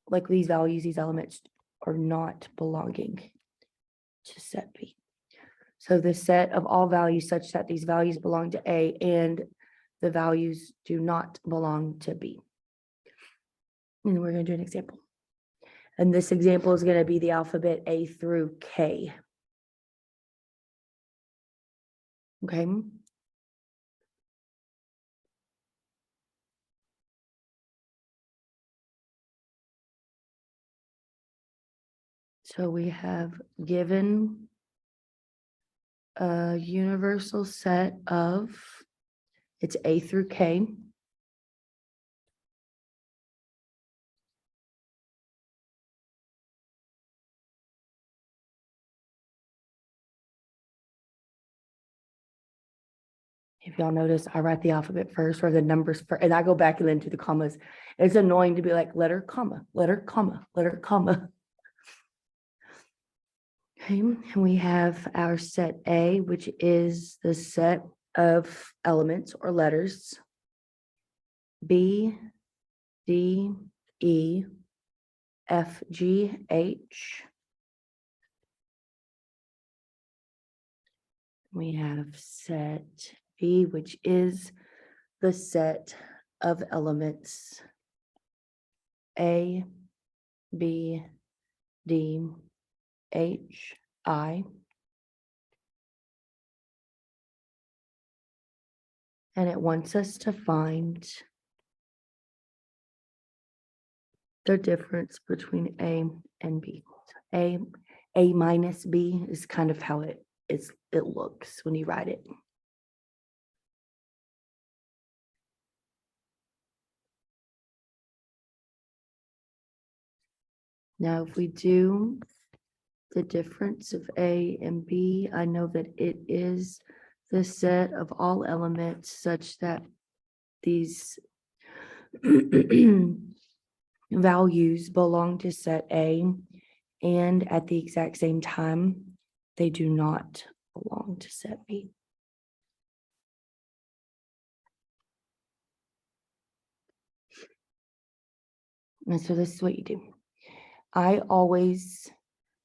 like these values, these elements are not belonging to set B. So the set of all values such that these values belong to A and the values do not belong to B. And we're going to do an example. And this example is going to be the alphabet A through K. Okay. So we have given a universal set of, it's A through K. If y'all notice, I write the alphabet first or the numbers first, and I go back and then to the commas. It's annoying to be like letter, comma, letter, comma, letter, comma. Okay, and we have our set A, which is the set of elements or letters. B, D, E, F, G, H. We have set B, which is the set of elements A, B, D, H, I. And it wants us to find the difference between A and B. A minus B is kind of how it looks when you write it. Now, if we do the difference of A and B, I know that it is the set of all elements such that these values belong to set A, and at the exact same time, they do not belong to set B. And so this is what you do. I always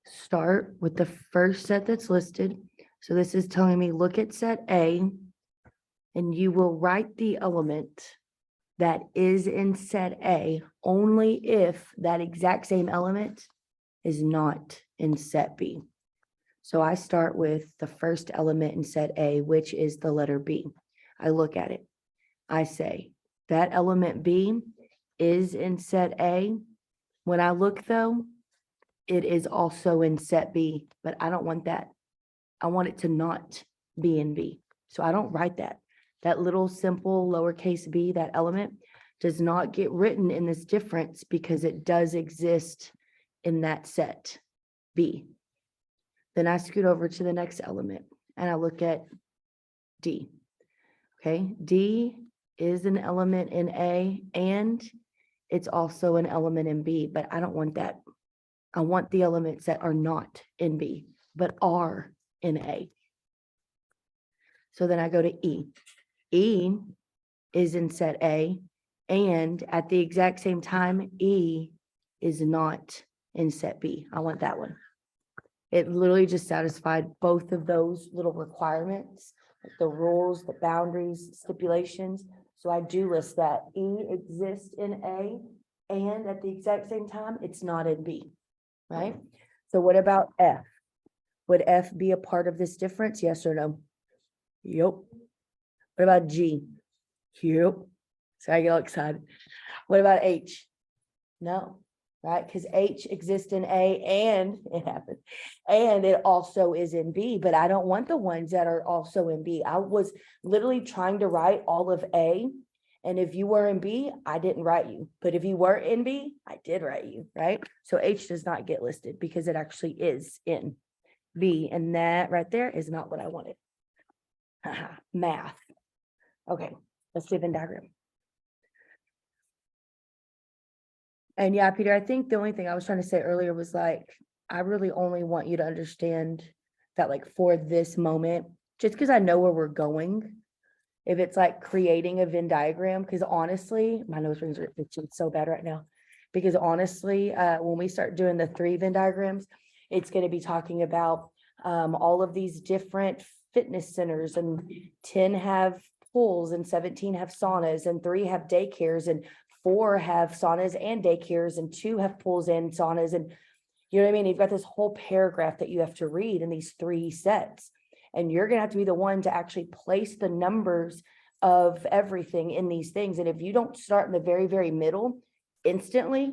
start with the first set that's listed. So this is telling me, look at set A, and you will write the element that is in set A only if that exact same element is not in set B. So I start with the first element in set A, which is the letter B. I look at it. I say, that element B is in set A. When I look though, it is also in set B, but I don't want that. I want it to not be in B. So I don't write that. That little simple lowercase b, that element, does not get written in this difference because it does exist in that set B. Then I scoot over to the next element and I look at D. Okay, D is an element in A and it's also an element in B, but I don't want that. I want the elements that are not in B, but are in A. So then I go to E. E is in set A, and at the exact same time, E is not in set B. I want that one. It literally just satisfied both of those little requirements, like the rules, the boundaries, stipulations. So I do list that E exists in A, and at the exact same time, it's not in B, right? So what about F? Would F be a part of this difference? Yes or no? Yep. What about G? Yep. So I get all excited. What about H? No, right? Because H exists in A and it happened. And it also is in B, but I don't want the ones that are also in B. I was literally trying to write all of A. And if you were in B, I didn't write you. But if you were in B, I did write you, right? So H does not get listed because it actually is in B. And that right there is not what I wanted. Math. Okay, let's do a Venn diagram. And yeah, Peter, I think the only thing I was trying to say earlier was like, I really only want you to understand that like for this moment, just because I know where we're going, if it's like creating a Venn diagram, because honestly, my nose rings are itching so bad right now. Because honestly, when we start doing the 3 Venn diagrams, it's going to be talking about all of these different fitness centers, and 10 have pools and 17 have saunas and 3 have daycares and 4 have saunas and daycares and 2 have pools and saunas. And you know what I mean? You've got this whole paragraph that you have to read in these 3 sets. And you're going to have to be the one to actually place the numbers of everything in these things. And if you don't start in the very, very middle, instantly,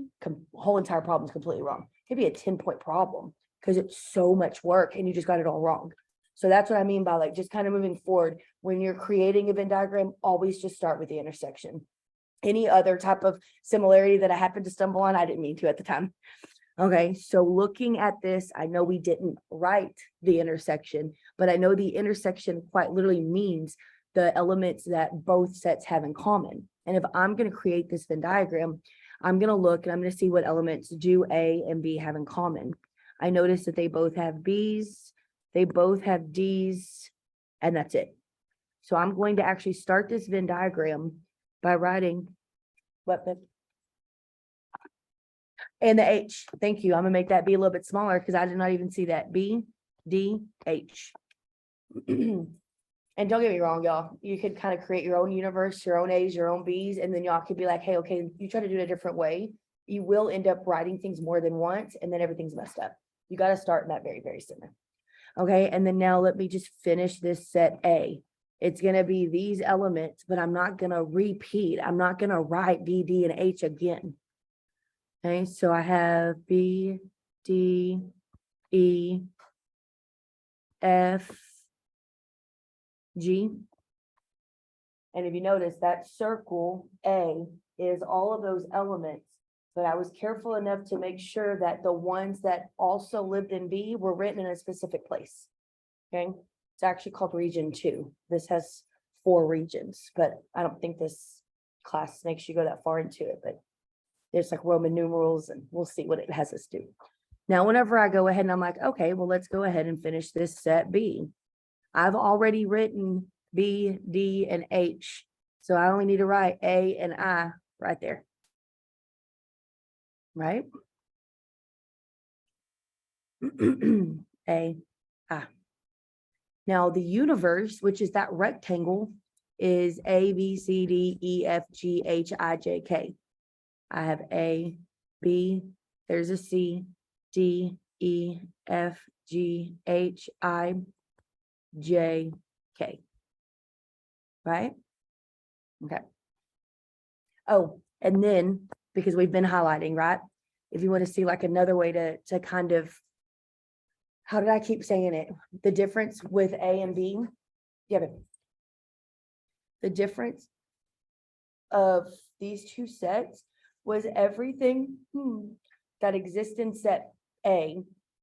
whole entire problem is completely wrong. It could be a 10-point problem because it's so much work and you just got it all wrong. So that's what I mean by like just kind of moving forward. When you're creating a Venn diagram, always just start with the intersection. Any other type of similarity that I happened to stumble on, I didn't mean to at the time. Okay, so looking at this, I know we didn't write the intersection, but I know the intersection quite literally means the elements that both sets have in common. And if I'm going to create this Venn diagram, I'm going to look and I'm going to see what elements do A and B have in common. I noticed that they both have B's, they both have D's, and that's it. So I'm going to actually start this Venn diagram by writing what the and the H. Thank you. I'm gonna make that B a little bit smaller because I did not even see that. B, D, H. And don't get me wrong, y'all. You could kind of create your own universe, your own A's, your own B's, and then y'all could be like, hey, okay, you try to do it a different way. You will end up writing things more than once, and then everything's messed up. You got to start in that very, very center. Okay, and then now let me just finish this set A. It's going to be these elements, but I'm not going to repeat. I'm not going to write B, D, and H again. Okay, so I have B, D, E, F, G. And if you notice, that circle A is all of those elements, but I was careful enough to make sure that the ones that also lived in B were written in a specific place. Okay, it's actually called region 2. This has 4 regions, but I don't think this class makes you go that far into it, but there's like Roman numerals and we'll see what it has us do. Now, whenever I go ahead and I'm like, okay, well, let's go ahead and finish this set B. I've already written B, D, and H. So I only need to write A and I right there. Right? A, I. Now the universe, which is that rectangle, is A, B, C, D, E, F, G, H, I, J, K. I have A, B, there's a C, D, E, F, G, H, I, J, K. Right? Okay. Oh, and then because we've been highlighting, right? If you want to see like another way to kind of, how did I keep saying it? The difference with A and B. Yeah, but the difference of these 2 sets was everything that exists in set A,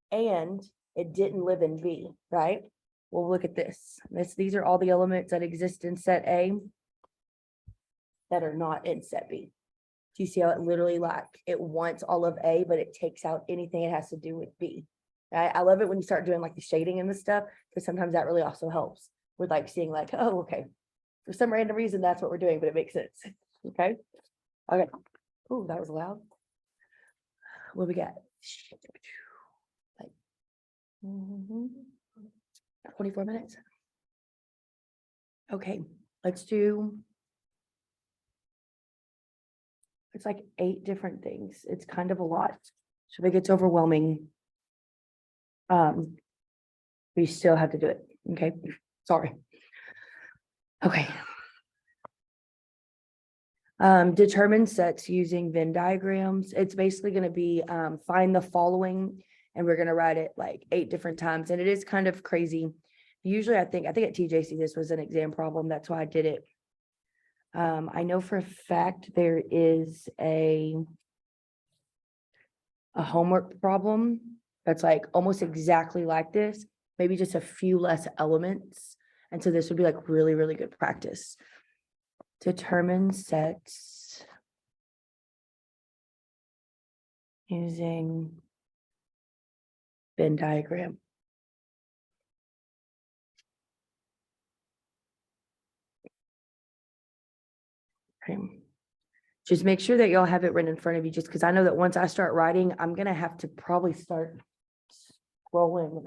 and it didn't live in B, right? Well, look at this. These are all the elements that exist in set A that are not in set B. Do you see how it literally like it wants all of A, but it takes out anything it has to do with B? Right? I love it when you start doing like the shading and the stuff, because sometimes that really also helps with like seeing like, oh, okay, for some random reason, that's what we're doing, but it makes sense. Okay. Okay. Oh, that was loud. What we got? Like 24 minutes. Okay, let's do. It's like 8 different things. It's kind of a lot. So if it gets overwhelming, We still have to do it, okay? Sorry. Okay. Determine sets using Venn diagrams. It's basically gonna be, find the following, and we're gonna write it like 8 different times, and it is kind of crazy. Usually I think at TJC, this was an exam problem, that's why I did it. I know for a fact there is a homework problem that's like almost exactly like this, maybe just a few less elements. And so this would be like really, really good practice. Determine sets using Venn diagram. Okay. Just make sure that y'all have it written in front of you, just because I know that once I start writing, I'm gonna have to probably start scrolling.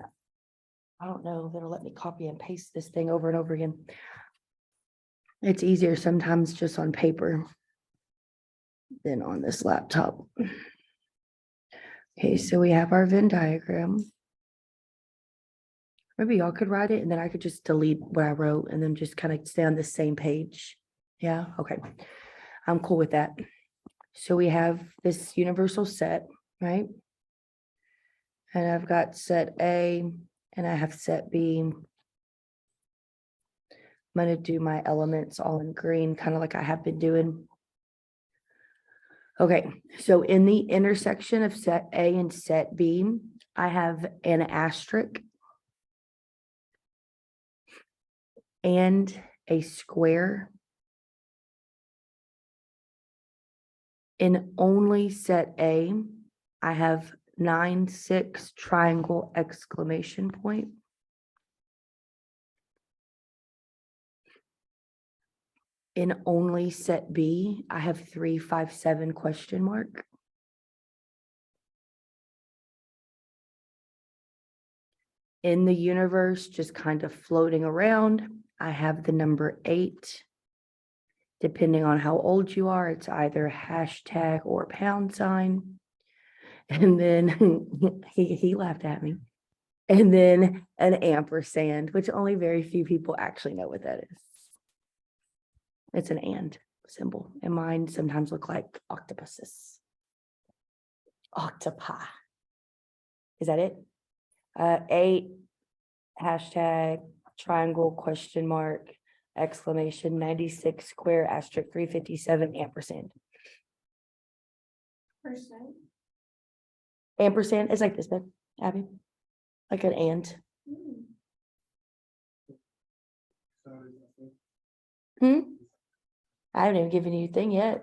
I don't know if it'll let me copy and paste this thing over and over again. It's easier sometimes just on paper than on this laptop. Okay, so we have our Venn diagram. Maybe y'all could write it and then I could just delete what I wrote and then just kind of stay on the same page. Yeah, okay. I'm cool with that. So we have this universal set, right? And I've got set A and I have set B. I'm gonna do my elements all in green, kind of like I have been doing. Okay, so in the intersection of set A and set B, I have an asterisk and a square. In only set A, I have 9, 6 triangle exclamation point. In only set B, I have 3, 5, 7 question mark. In the universe, just kind of floating around, I have the number 8. Depending on how old you are, it's either hashtag or pound sign. And then he laughed at me. And then an ampersand, which only very few people actually know what that is. It's an and symbol, and mine sometimes look like octopuses. Octopi. Is that it? 8, hashtag, triangle, question mark, exclamation, 96, square, asterisk, 357, ampersand. Percent. Ampersand is like this, big, Abby. Like an and. Hmm? I haven't even given you a thing yet.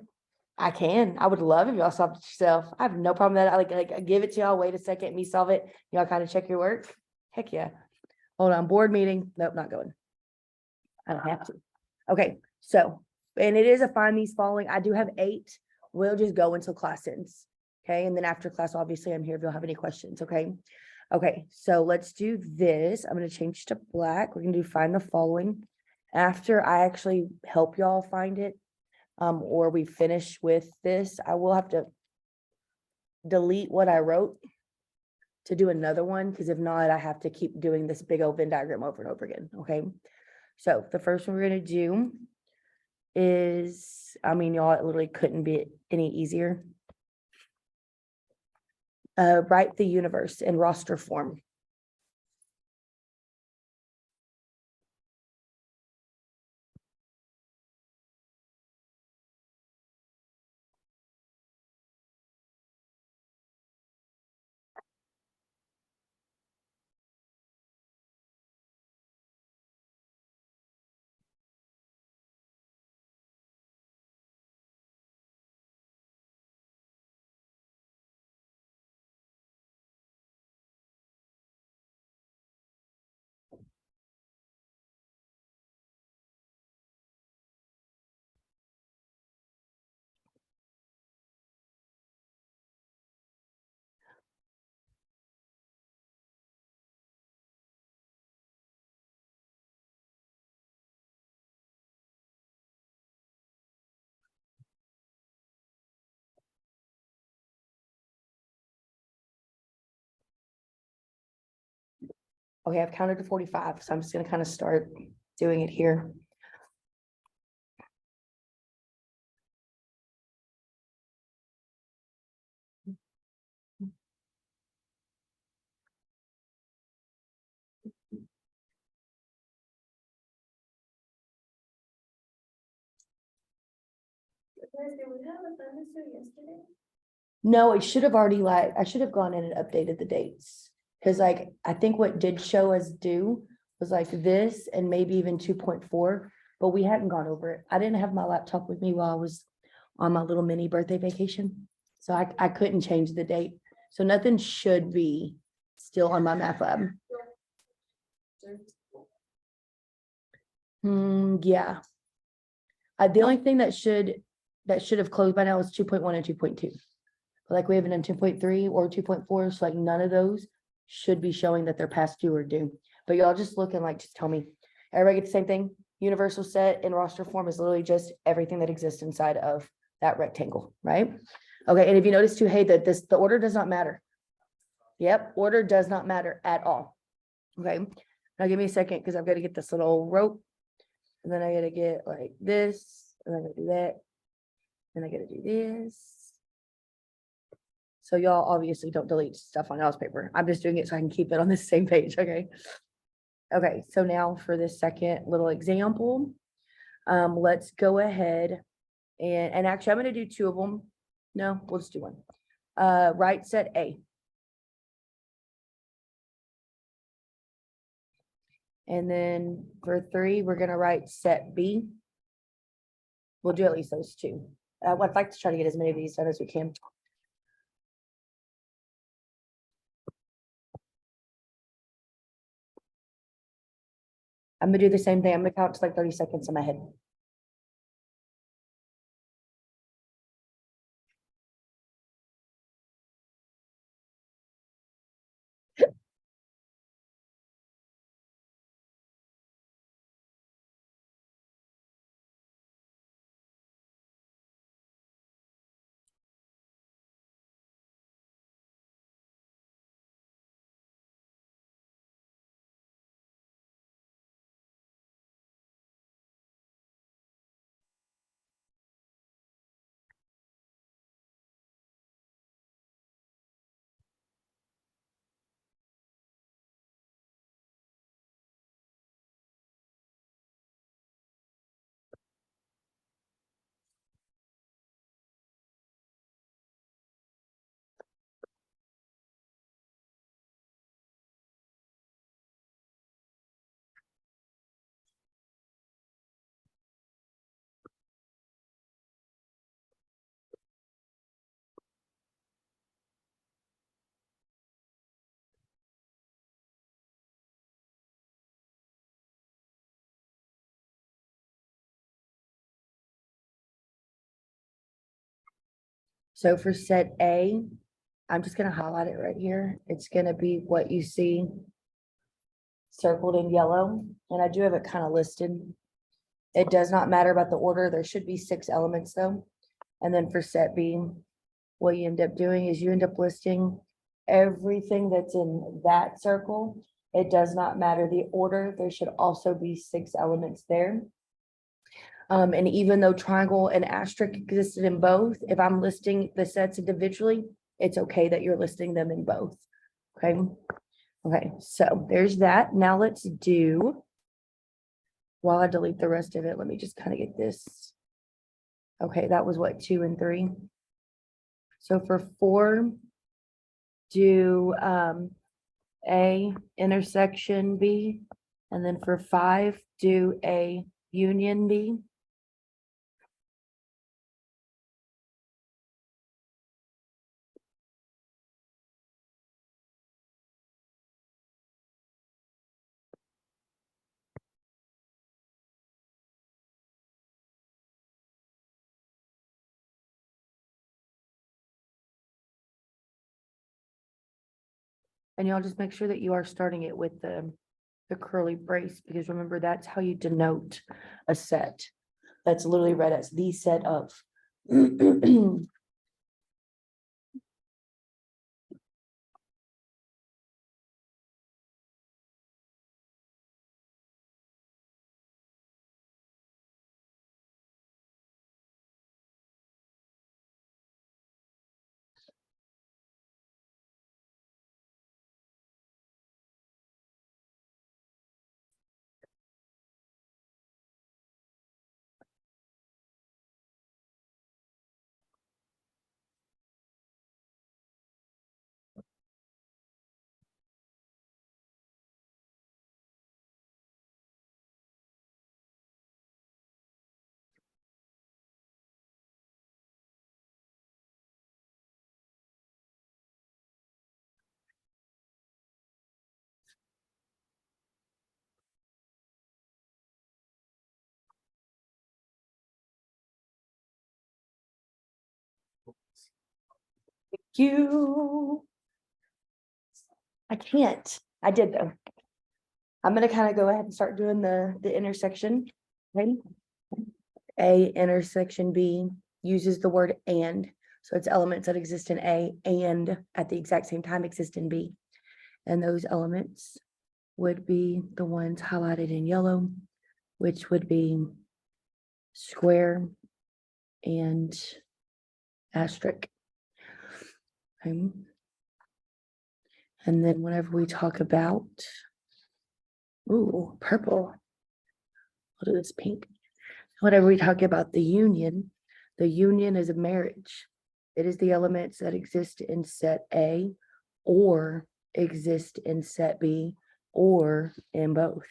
I can. I would love if y'all solved it yourself. I have no problem with that. I give it to y'all. Wait a second, me solve it. Y'all kind of check your work. Heck yeah. Hold on, board meeting. Nope, not going. I don't have to. Okay, so, and it is a find these following. I do have 8. We'll just go until class ends. Okay, and then after class, obviously, I'm here if you'll have any questions. Okay. Okay, so let's do this. I'm going to change to black. We're going to do find the following. After I actually help y'all find it, or we finish with this, I will have to delete what I wrote to do another one, because if not, I have to keep doing this big old Venn diagram over and over again. Okay, so the first one we're going to do is, I mean, y'all, it literally couldn't be any easier. Write the universe in roster form. Okay, I've counted to 45, so I'm just gonna kind of start doing it here. No, it should have already I should have gone in and updated the dates. Cause like, I think what did show us due was like this and maybe even 2.4, but we hadn't gone over it. I didn't have my laptop with me while I was on my little mini birthday vacation. So I couldn't change the date. So nothing should be still on my math lab. Yeah. The only thing that should have closed by now is 2.1 and 2.2. Like we haven't done 2.3 or 2.4, so like none of those should be showing that they're past due or due. But y'all just look and like, just tell me. Everybody get the same thing? Universal set in roster form is literally just everything that exists inside of that rectangle, right? Okay, and if you notice too, hey, that the order does not matter. Yep, order does not matter at all. Okay, now give me a second because I've got to get this little rope. And then I got to get like this, and I got to do that. And I got to do this. So y'all obviously don't delete stuff on y'all's paper. I'm just doing it so I can keep it on the same page, okay? Okay, so now for this second little example, let's go ahead and actually I'm gonna do two of them. No, we'll just do one. Write set A. And then for 3, we're gonna write set B. We'll do at least those 2. I'd like to try to get as many of these done as we can. I'm gonna do the same thing. I'm gonna count to like 30 seconds in my head. So for set A, I'm just gonna highlight it right here. It's gonna be what you see circled in yellow, and I do have it kind of listed. It does not matter about the order. There should be 6 elements though. And then for set B, what you end up doing is you end up listing everything that's in that circle. It does not matter the order. There should also be 6 elements there. And even though triangle and asterisk existed in both, if I'm listing the sets individually, it's okay that you're listing them in both. Okay. Okay, so there's that. Now let's do, while I delete the rest of it, let me just kind of get this. Okay, that was what, 2 and 3. So for 4, do A intersection B, and then for 5, do A union B. And y'all just make sure that you are starting it with the curly brace, because remember, that's how you denote a set. That's literally read as the set of. you. I can't. I did though. I'm gonna kind of go ahead and start doing the intersection. Ready? A intersection B uses the word and. So it's elements that exist in A and at the exact same time exist in B. And those elements would be the ones highlighted in yellow, which would be square and asterisk. Okay. And then whenever we talk about, ooh, purple. What is this pink? Whenever we talk about the union is a marriage. It is the elements that exist in set A or exist in set B or in both.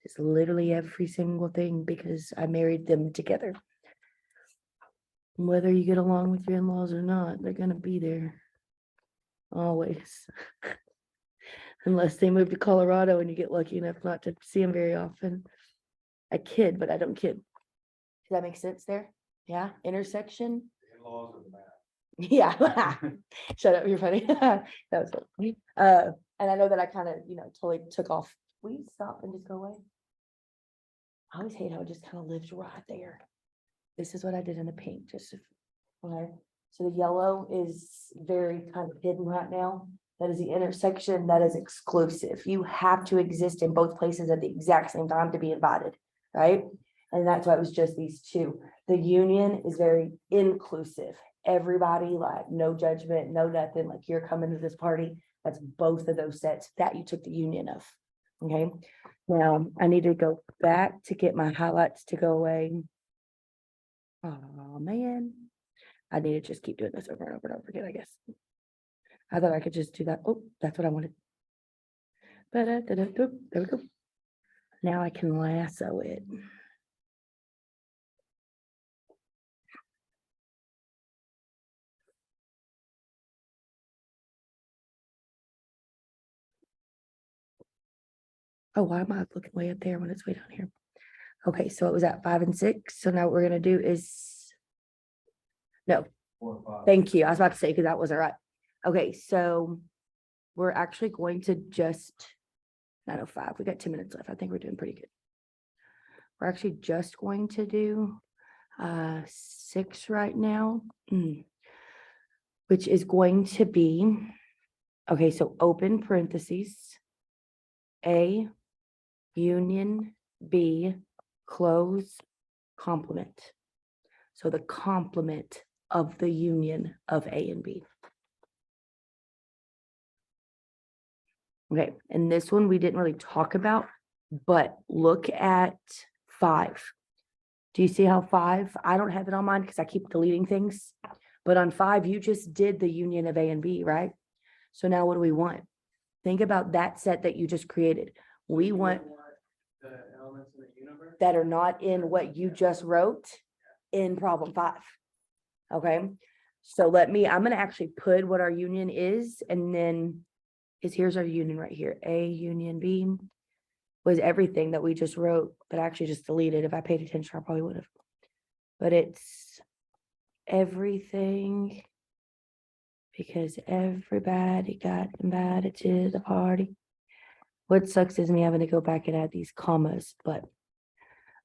It's literally every single thing because I married them together. Whether you get along with your in-laws or not, they're gonna be there. Always. Unless they move to Colorado and you get lucky enough not to see them very often. I kid, but I don't kid. Does that make sense there? Yeah, intersection. In-laws are the bad. Yeah. Shut up, you're funny. That was funny. And I know that I kind of, totally took off. Will you stop and just go away? I always hate how it just kind of lives right there. This is what I did in the pink, okay. So the yellow is very kind of hidden right now. That is the intersection that is exclusive. You have to exist in both places at the exact same time to be invited, right? And that's why it was just these two. The union is very inclusive. Everybody, like, no judgment, no nothing, like you're coming to this party. That's both of those sets that you took the union of. Okay. Now I need to go back to get my highlights to go away. Oh man. I need to just keep doing this over and over and over again, I guess. I thought I could just do that. Oh, that's what I wanted. There we go. Now I can lasso it. Oh, why am I looking way up there when it's way down here? Okay, so it was at 5 and 6. So now what we're gonna do is, no, 4 or 5. thank you. I was about to say, because that wasn't right. Okay, so we're actually going to just 9:05. We got 2 minutes left. I think we're doing pretty good. We're actually just going to do 6 right now, which is going to be, okay, so open parentheses, A, union, B, close, complement. So the complement of the union of A and B. Okay, and this one we didn't really talk about, but look at 5. Do you see how 5? I don't have it on mine because I keep deleting things. But on 5, you just did the union of A and B, right? So now what do we want? Think about that set that you just created. We want The elements in the universe. that are not in what you just wrote in problem 5. Okay, so I'm going to actually put what our union is, and then here's our union right here. A union B was everything that we just wrote, but I actually just deleted. If I paid attention, I probably would have. But it's everything because everybody got invited to the party. What sucks is me having to go back and add these commas, but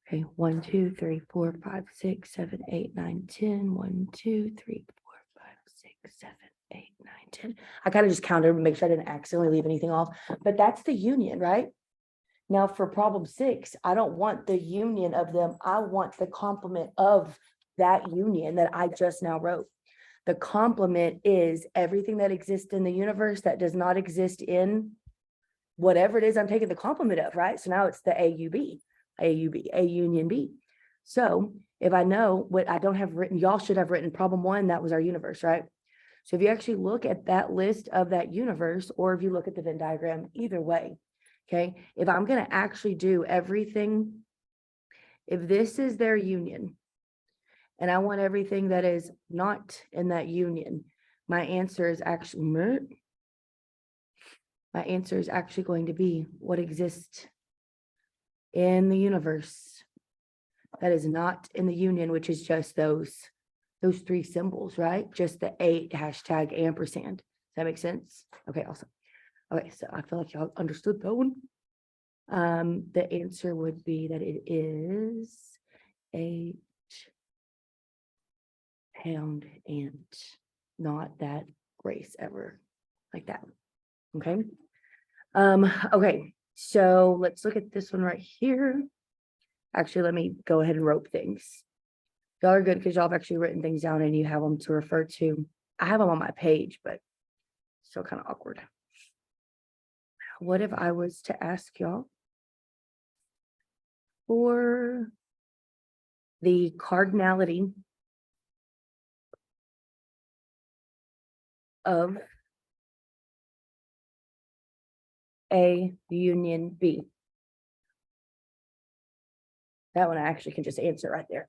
okay, 1, 2, 3, 4, 5, 6, 7, 8, 9, 10. 1, 2, 3, 4, 5, 6, 7, 8, 9, 10. I kind of just counted to make sure I didn't accidentally leave anything off, but that's the union, right? Now for problem 6, I don't want the union of them. I want the complement of that union that I just now wrote. The complement is everything that exists in the universe that does not exist in whatever it is I'm taking the complement of, right? So now it's the AUB, A union B. So if I know what I don't have written, y'all should have written problem 1, that was our universe, right? So if you actually look at that list of that universe, or if you look at the Venn diagram, either way, okay, if I'm going to actually do everything, if this is their union, and I want everything that is not in that union, my answer is actually going to be what exists in the universe that is not in the union, which is just those those three symbols, right? Just the 8 hashtag ampersand. Does that make sense? Okay, awesome. Okay, so I feel like y'all understood that one. The answer would be that it is 8 pound ant, not that Grace ever like that. Okay. Okay, so let's look at this one right here. Actually, let me go ahead and rope things. Y'all are good because y'all have actually written things down and you have them to refer to. I have them on my page, but still kind of awkward. What if I was to ask y'all for the cardinality of A union B? That one I actually can just answer right there.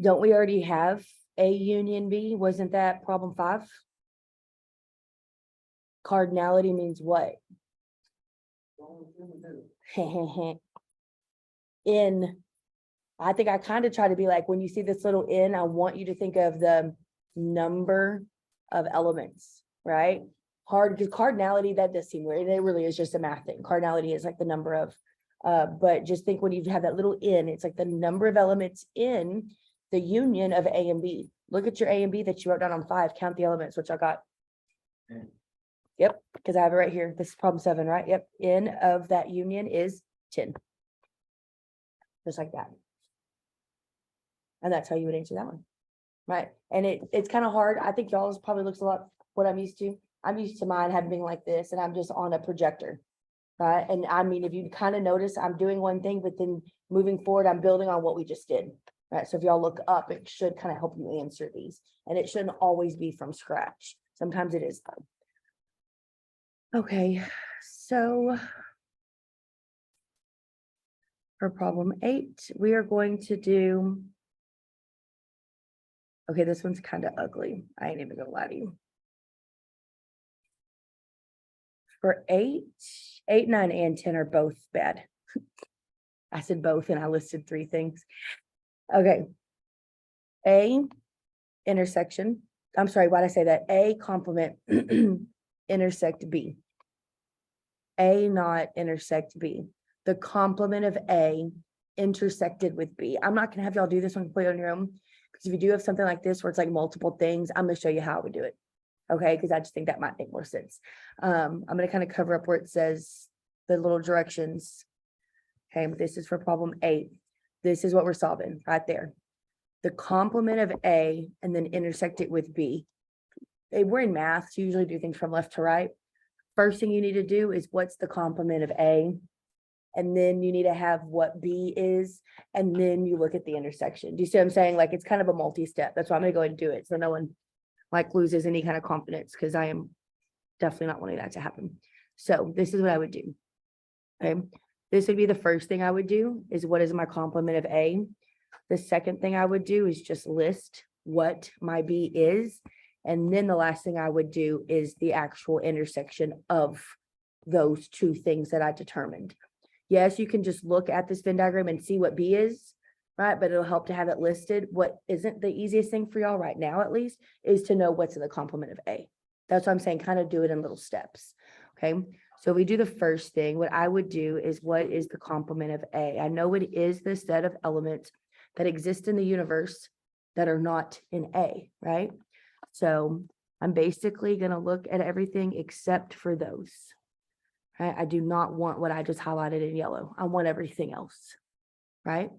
Don't we already have A union B? Wasn't that problem 5? Cardinality means what? In, I think I kind of try to be like, when you see this little N, I want you to think of the number of elements, right? Because cardinality, that does seem weird. It really is just a math thing. Cardinality is like the number of, but just think when you have that little N, it's like the number of elements in the union of A and B. Look at your A and B that you wrote down on 5, count the elements, which I got. Yep, because I have it right here. This is problem 7, right? Yep, N of that union is 10. Just like that. And that's how you would answer that one. Right, and it's kind of hard. I think y'all's probably looks a lot what I'm used to. I'm used to mine having been like this, and I'm just on a projector. Right, and I mean, if you kind of notice, I'm doing one thing, but then moving forward, I'm building on what we just did. Right, so if y'all look up, it should kind of help you answer these, and it shouldn't always be from scratch. Sometimes it is though. Okay, so for problem 8, we are going to do. Okay, this one's kind of ugly. I ain't even gonna lie to you. For 8, 9, and 10 are both bad. I said both and I listed 3 things. Okay. A intersection. I'm sorry, why'd I say that? A complement intersect B. A not intersect B. The complement of A intersected with B. I'm not gonna have y'all do this one completely on your own. Because if you do have something like this where it's like multiple things, I'm gonna show you how I would do it. Okay, because I just think that might make more sense. I'm gonna kind of cover up where it says the little directions. Okay, this is for problem 8. This is what we're solving right there. The complement of A and then intersect it with B. We're in math, so you usually do things from left to right. First thing you need to do is what's the complement of A? And then you need to have what B is, and then you look at the intersection. Do you see what I'm saying? Like it's kind of a multi-step. That's why I'm gonna go ahead and do it. So no one like loses any kind of confidence, because I am definitely not wanting that to happen. So this is what I would do. Okay. This would be the first thing I would do is what is my complement of A? The second thing I would do is just list what my B is. And then the last thing I would do is the actual intersection of those 2 things that I determined. Yes, you can just look at this Venn diagram and see what B is, right? But it'll help to have it listed. What isn't the easiest thing for y'all right now, at least, is to know what's in the complement of A. That's what I'm saying, kind of do it in little steps. Okay, so we do the first thing. What I would do is what is the complement of A? I know it is the set of elements that exist in the universe that are not in A, right? So I'm basically going to look at everything except for those. Right? I do not want what I just highlighted in yellow. I want everything else, right?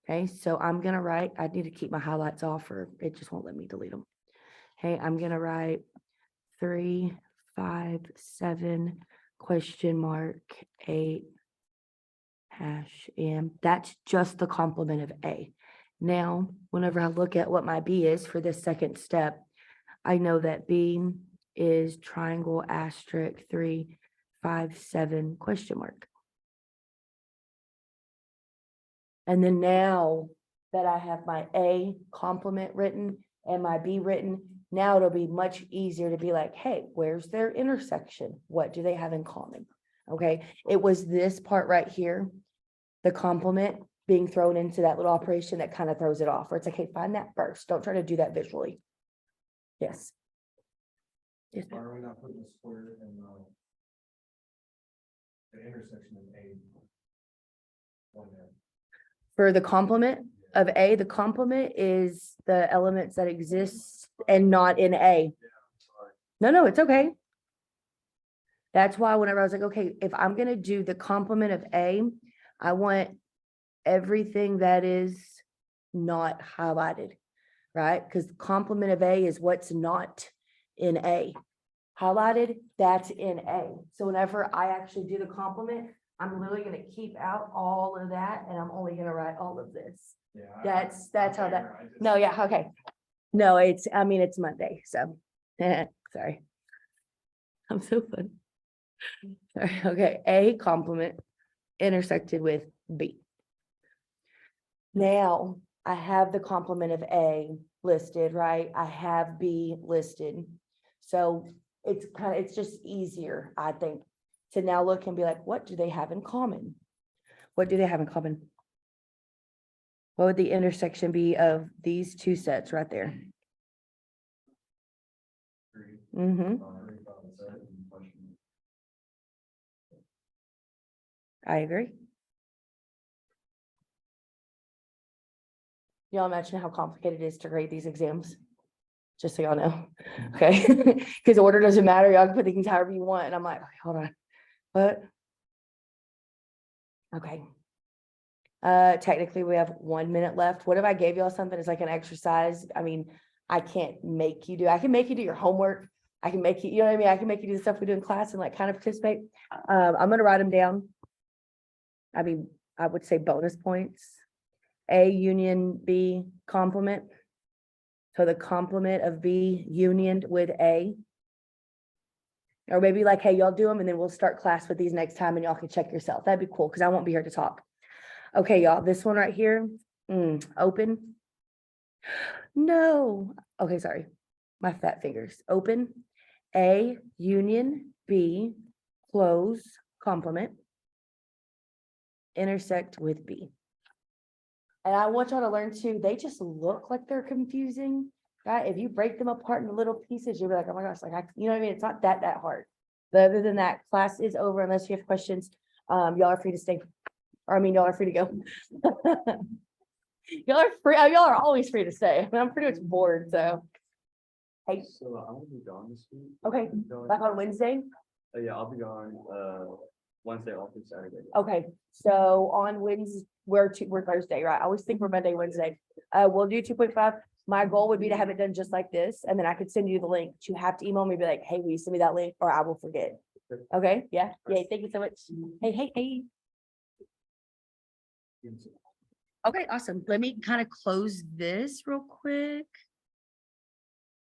Okay, so I'm going to write, I need to keep my highlights off or it just won't let me delete them. Okay, I'm going to write 3, 5, 7, question mark, 8, hash M. That's just the complement of A. Now, whenever I look at what my B is for this second step, I know that B is triangle asterisk 3, 5, 7, question mark. And then now that I have my A complement written and my B written, now it'll be much easier to be like, hey, where's their intersection? What do they have in common? Okay, it was this part right here, the complement, being thrown into that little operation that kind of throws it off, where it's like, hey, find that first. Don't try to do that visually. Yes. Yes, Why are we not putting a square in the intersection of A? On there? for the complement of A, the complement is the elements that exist and not in A. No, it's okay. That's why whenever I was like, okay, if I'm gonna do the complement of A, I want everything that is not highlighted, right? Because the complement of A is what's not in A. Highlighted, that's in A. So whenever I actually do the complement, I'm literally gonna keep out all of that and I'm only gonna write all of this. Yeah. That's how that, there, I just- no, yeah, okay. No, it's Monday, so, sorry. I'm so fun. Sorry, okay, A complement intersected with B. Now, I have the complement of A listed, right? I have B listed. So it's just easier, I think, to now look and be like, what do they have in common? What do they have in common? What would the intersection be of these two sets right there? Mm-hmm. I agree. Y'all imagine how complicated it is to grade these exams? Just so y'all know, okay? Because order doesn't matter, y'all can put things however you want, and I'm like, okay, hold on, what? Okay. Technically, we have 1 minute left. What if I gave y'all something as like an exercise? I mean, I can't make you do, I can make you do your homework. I can make you, you know what I mean? I can make you do the stuff we do in class and like kind of participate. I'm gonna write them down. I mean, I would say bonus points. A union B complement. So the complement of B unioned with A. Or maybe like, hey, y'all do them and then we'll start class with these next time and y'all can check yourself. That'd be cool because I won't be here to talk. Okay, y'all, this one right here, open. No, okay, sorry. My fat fingers, open. A union B close complement. Intersect with B. And I want y'all to learn too, they just look like they're confusing, right? If you break them apart into little pieces, you'll be like, oh my gosh, like, you know what I mean? It's not that hard. But other than that, class is over unless you have questions. Y'all are free to stay. Or I mean, y'all are free to go. Y'all are free, y'all are always free to stay. I mean, I'm pretty much bored, so. Hey, So I'm gonna be gone this week. okay, back on Wednesday? Yeah, I'll be gone, Wednesday off through Saturday. Okay, so on Wednesday, we're Thursday, right? I always think we're Monday, Wednesday. We'll do 2.5. My goal would be to have it done just like this, and then I could send you the link. You have to email me, be like, hey, will you send me that link, or I will forget. Okay, yeah, thank you so much. Hey. Okay, awesome. Let me kind of close this real quick.